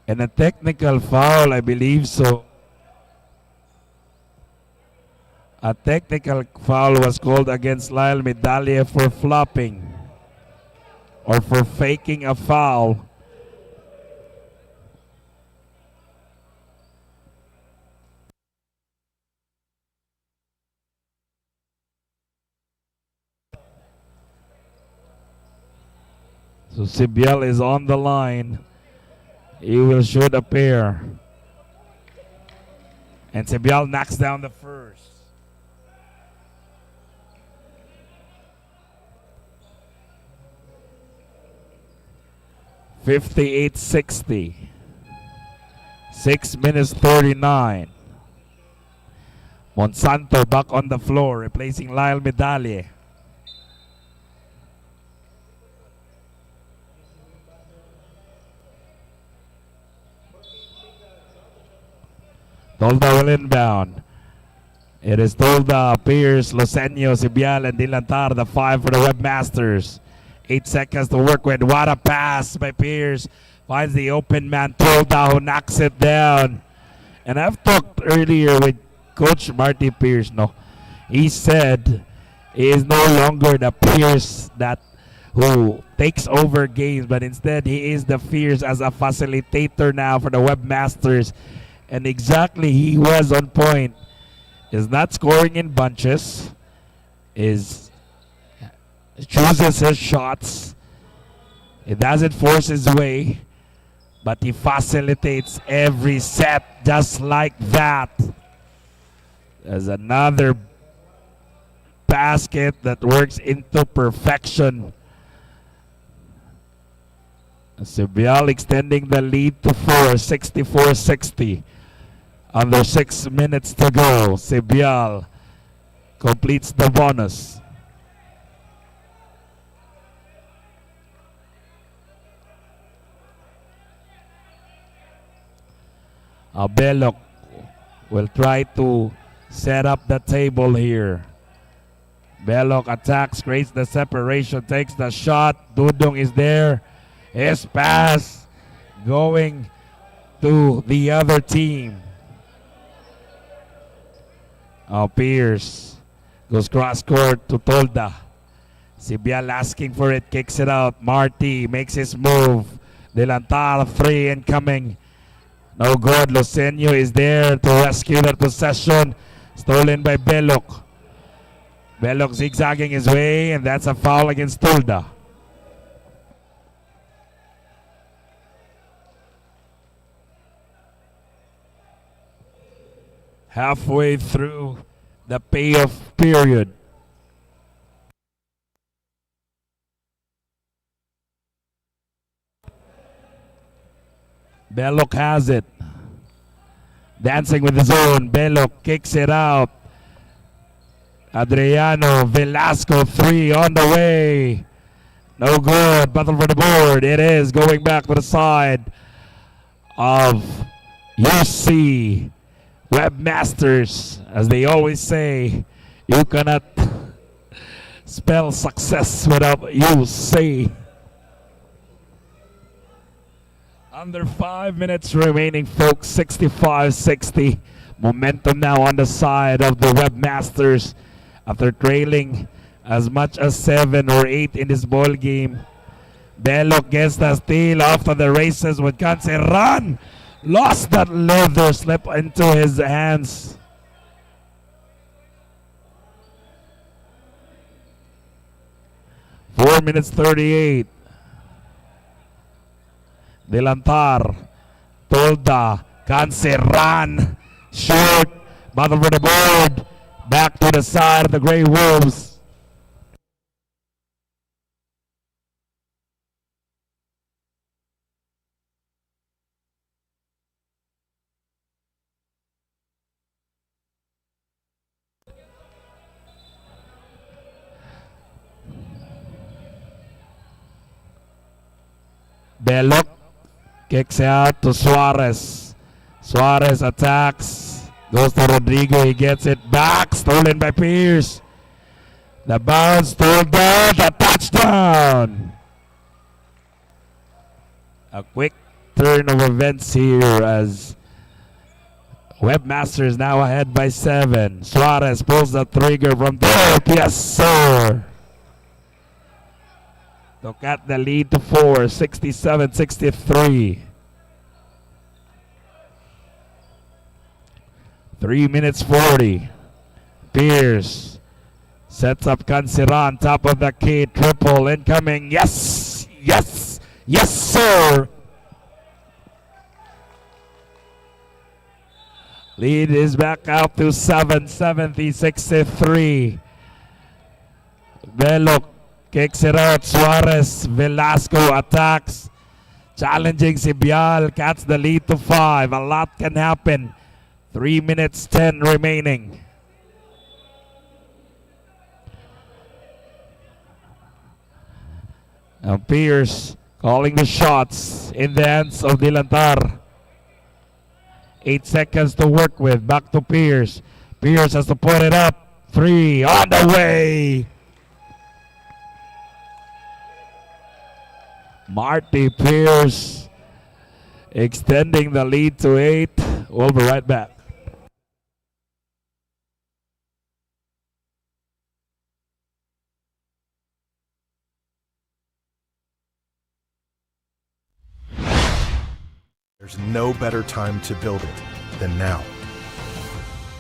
And a technical foul, I believe so. A technical foul was called against Lyle Medalla for flopping or for faking a foul. So Sibial is on the line. He will shoot a pair. And Cebial knocks down the first. (58-60). 6 minutes 39. Monsanto back on the floor, replacing Lyle Medalye. Tolda will inbound. It is Tolda, Pierce, Losenio, Cebial, and Dilantar, the 5 for the Webmasters. 8 seconds to work with. What a pass by Pierce. Finds the open man, Tolda, who knocks it down. And I've talked earlier with Coach Marty Pierce. No, he said he is no longer the Pierce that who takes over games, but instead he is the Pierce as a facilitator now for the Webmasters. And exactly, he was on point. Is not scoring in bunches. Is chooses his shots. He doesn't force his way, but he facilitates every set just like that. There's another basket that works into perfection. Cebial extending the lead to 4, 64-60. Under 6 minutes to go. Cebial completes the bonus. Belloc will try to set up the table here. Belloc attacks, creates the separation, takes the shot. Dudong is there. His pass going to the other team. Pierce goes cross court to Tolda. Cebial asking for it, kicks it out. Marty makes his move. Dilantar, 3 incoming. No good. Losenio is there to rescue that possession. Stolen by Belloc. Belloc zigzagging his way, and that's a foul against Tolda. Halfway through the payoff period. Belloc has it. Dancing with his own. Belloc kicks it out. Adriano Velasco, 3 on the way. No good. Battle for the board. It is going back to the side of UC. Webmasters, as they always say, you cannot spell success without UC. Under 5 minutes remaining, folks. 65-60. Momentum now on the side of the Webmasters after trailing as much as 7 or 8 in this ball game. Belloc gets the steal after the races with Canceran. Lost that leather, slip into his hands. Four minutes 38. Dilantar, Tolda, Canceran, shoot, battle for the board, back to the side of the Grey Wolves. Belloc kicks out to Suarez. Suarez attacks. Goes to Rodrigo. He gets it back. Stolen by Pierce. The bounce told the touchdown. A quick turn of events here as Webmasters now ahead by 7. Suarez pulls the trigger from there. Yes, sir. To cut the lead to 4, 67-63. 3 minutes 40. Pierce sets up Canceran, top of the key, triple incoming. Yes, yes, yes, sir. Lead is back out to 7, 63. Belok kicks it out. Suarez, Velasco attacks. Challenging Sibial, cuts the lead to 5. A lot can happen. 3 minutes 10 remaining. Now Pierce calling the shots in the hands of Dilantar. 8 seconds to work with. Back to Pierce. Pierce has to put it up. 3 on the way. Marty Pierce extending the lead to 8. We'll be right back. There's no better time to build it than now.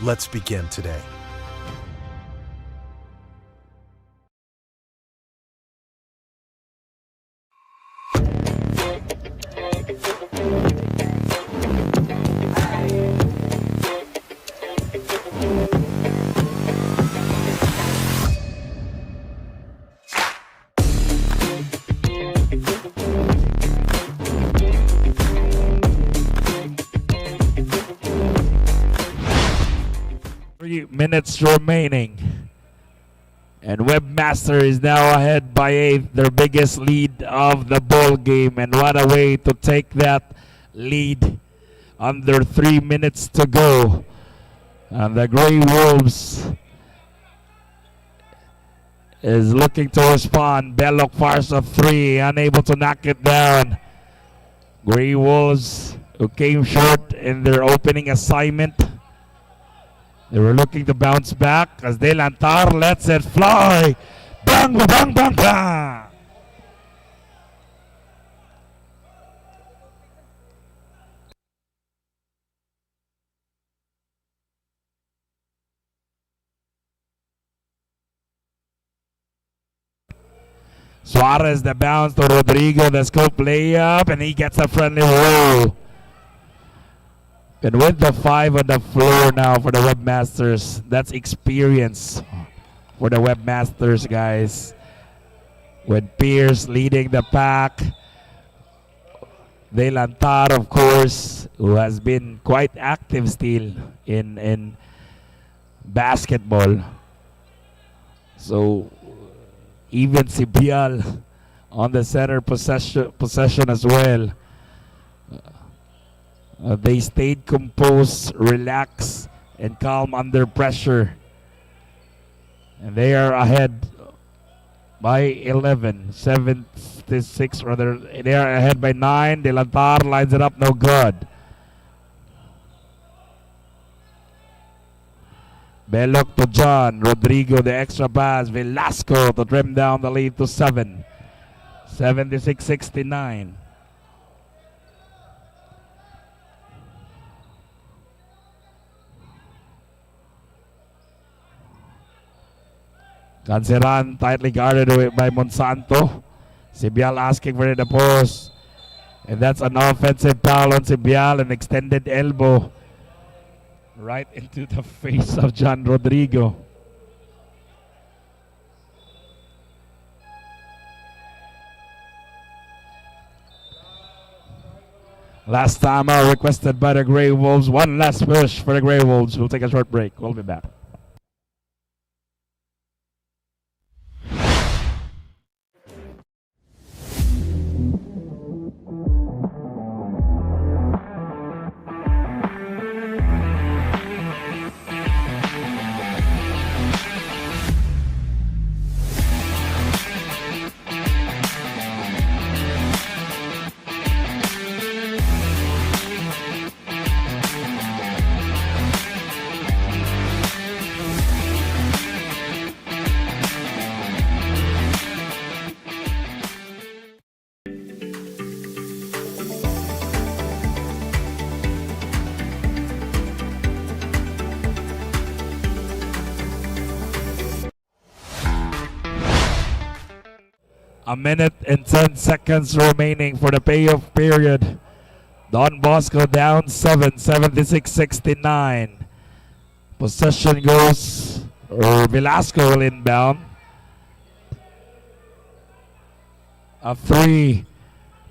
Let's begin today. Minutes remaining, and Webmaster is now ahead by 8, their biggest lead of the ball game. And what a way to take that lead under 3 minutes to go. And the Grey Wolves is looking to respond. Belloc fires a 3, unable to knock it down. Grey Wolves, who came short in their opening assignment, they were looking to bounce back as Delantar lets it fly. Bang, bang, bang, bang. Suarez the bounce to Rodrigo, the scope layup, and he gets a friendly roll. And with the 5 on the floor now for the Webmasters, that's experience for the Webmasters, guys. With Pierce leading the pack. Delantar, of course, who has been quite active still in basketball. So even Sibial on the center possession as well. They stayed composed, relaxed, and calm under pressure. And they are ahead by 11, 76 rather. They are ahead by 9. Delantar lines it up, no good. Belloc to John. Rodrigo, the extra pass. Velasco to trim down the lead to 7. 76-69. Canceran tightly guarded by Monsanto. Sibial asking for the post. And that's an offensive foul on Sibial, an extended elbow right into the face of John Rodrigo. Last timeout requested by the Grey Wolves. One last push for the Grey Wolves. We'll take a short break. We'll be back. A minute and 10 seconds remaining for the payoff period Don Bosco down 7, 76-69. Possession goes, or Velasco will inbound. A 3.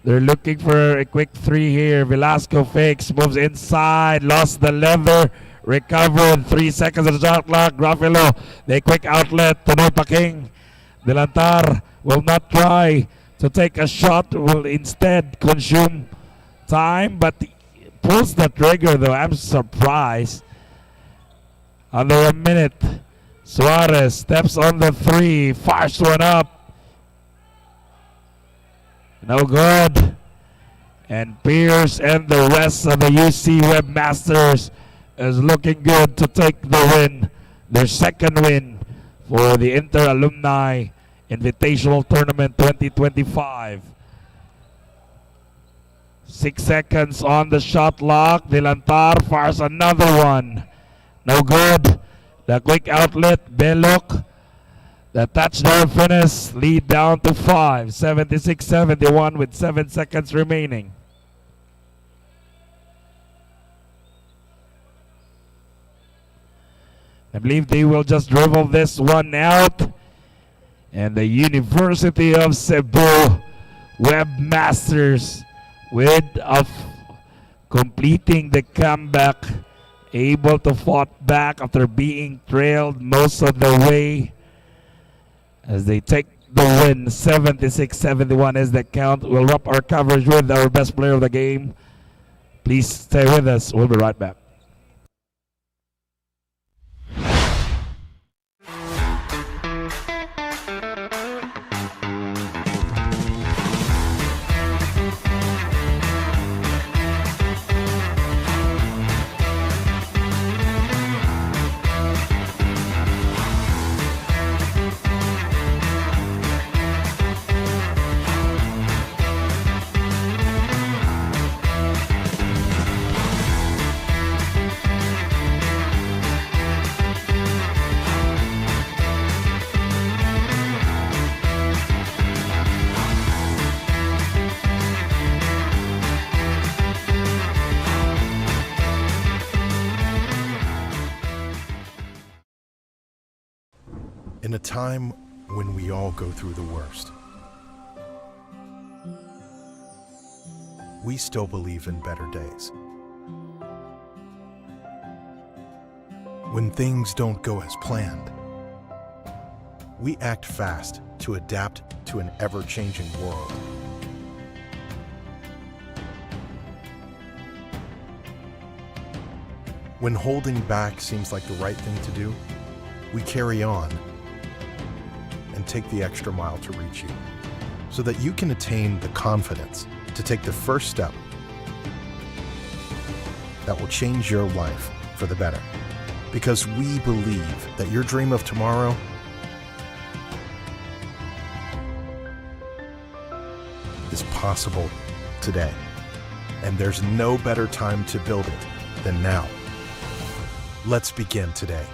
They're looking for a quick 3 here. Velasco fakes, moves inside, lost the leather, recovered. 3 seconds of the shot clock. Gruffalo, the quick outlet. Tunoy Paking. Delantar will not try to take a shot, will instead consume time, but pulls the trigger though. I'm surprised. Under a minute. Suarez steps on the 3, fires one up. No good. And Pierce and the rest of the UC Webmasters is looking good to take the win. Their second win for the Inter Alumni Invitational Tournament 2025. 6 seconds on the shot clock. Delantar fires another one. No good. The quick outlet, Belok. The touchdown finish, lead down to 5, 76-71 with 7 seconds remaining. I believe they will just dribble this one out. And the University of Cebu Webmasters with completing the comeback, able to fight back after being trailed most of the way, as they take the win. 76-71 is the count. We'll wrap our coverage with our best player of the game. Please stay with us. We'll be right back. In a time when we all go through the worst, we still believe in better days. When things don't go as planned, we act fast to adapt to an ever-changing world. When holding back seems like the right thing to do, we carry on and take the extra mile to reach you, so that you can attain the confidence to take the first step that will change your life for the better. Because we believe that your dream of tomorrow is possible today. And there's no better time to build it than now. Let's begin today.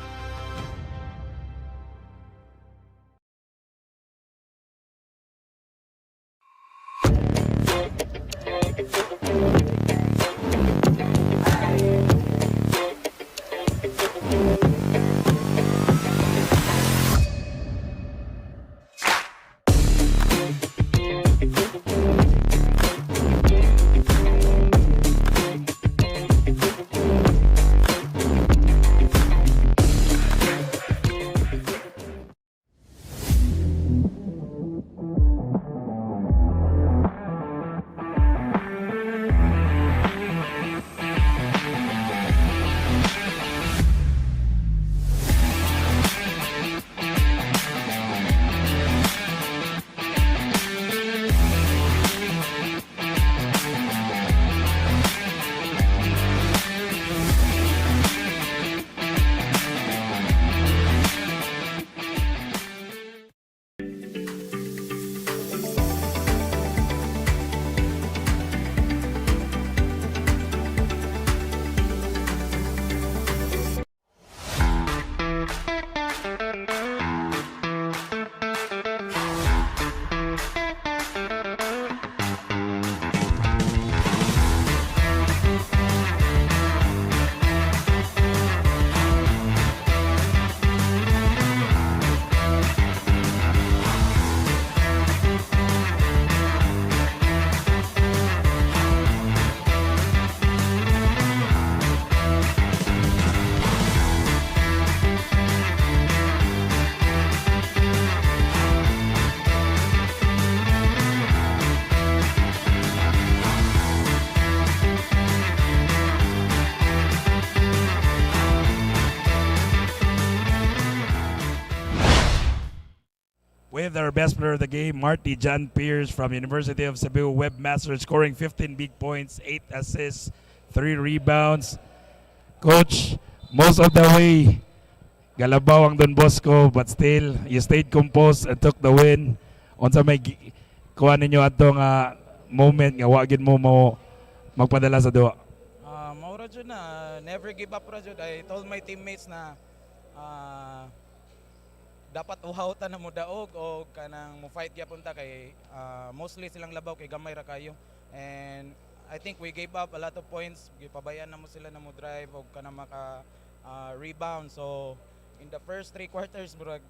with our best player of the game, Marty John Pierce from University of Cebu Webmaster, scoring 15 big points, 8 assists, 3 rebounds. Coach, most of the way, galabaw ang Don Bosco, but still, you stayed composed and took the win. Unsa may kuha ninyo atong moment nga wagin mo magpadala sa duwa? Maura jud na never give up ra jud. I told my teammates na dapat uhawtan na mo daog o kanang mo fight gyapon ta kay mostly silang labaw kay gamay ra kayo. And I think we gave up a lot of points. Gipabayan na mo sila na mo drive o kanang maka rebound. So in the first 3 quarters murag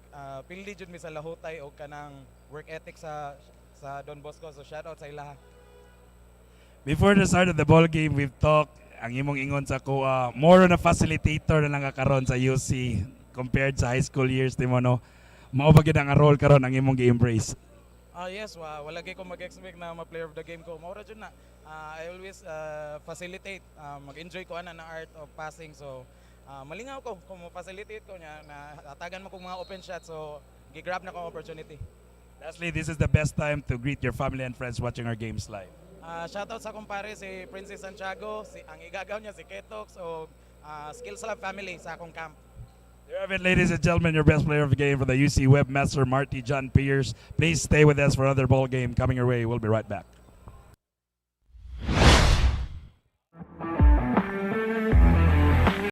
pildi jud mi sa lahutay o kanang work ethic sa Don Bosco. So shout out sa ilaha. Before the start of the ball game, we've talked, ang imong ingon sa ko, more on a facilitator na lang karon sa UC compared sa high school years, di mo, no? Mao ba gid ang role karon ang imong gi-embrace? Yes, wala gyud ko mag-expect na ma-player of the game ko. Maura jud na. I always facilitate, mag-enjoy ko ana ng art of passing. So malingaw ko kung mo-facilitate ko niya na atagan mo kong mga open shots. So gi-grab na ko opportunity. Lastly, this is the best time to greet your family and friends watching our games live. Shoutout sa kumpare si Princess Santiago, ang igagaw niya si Ketox o Skills Lab family sa akong camp. There you have it, ladies and gentlemen, your best player of the game for the UC Webmaster, Marty John Pierce. Please stay with us for another ball game coming your way. We'll be right back.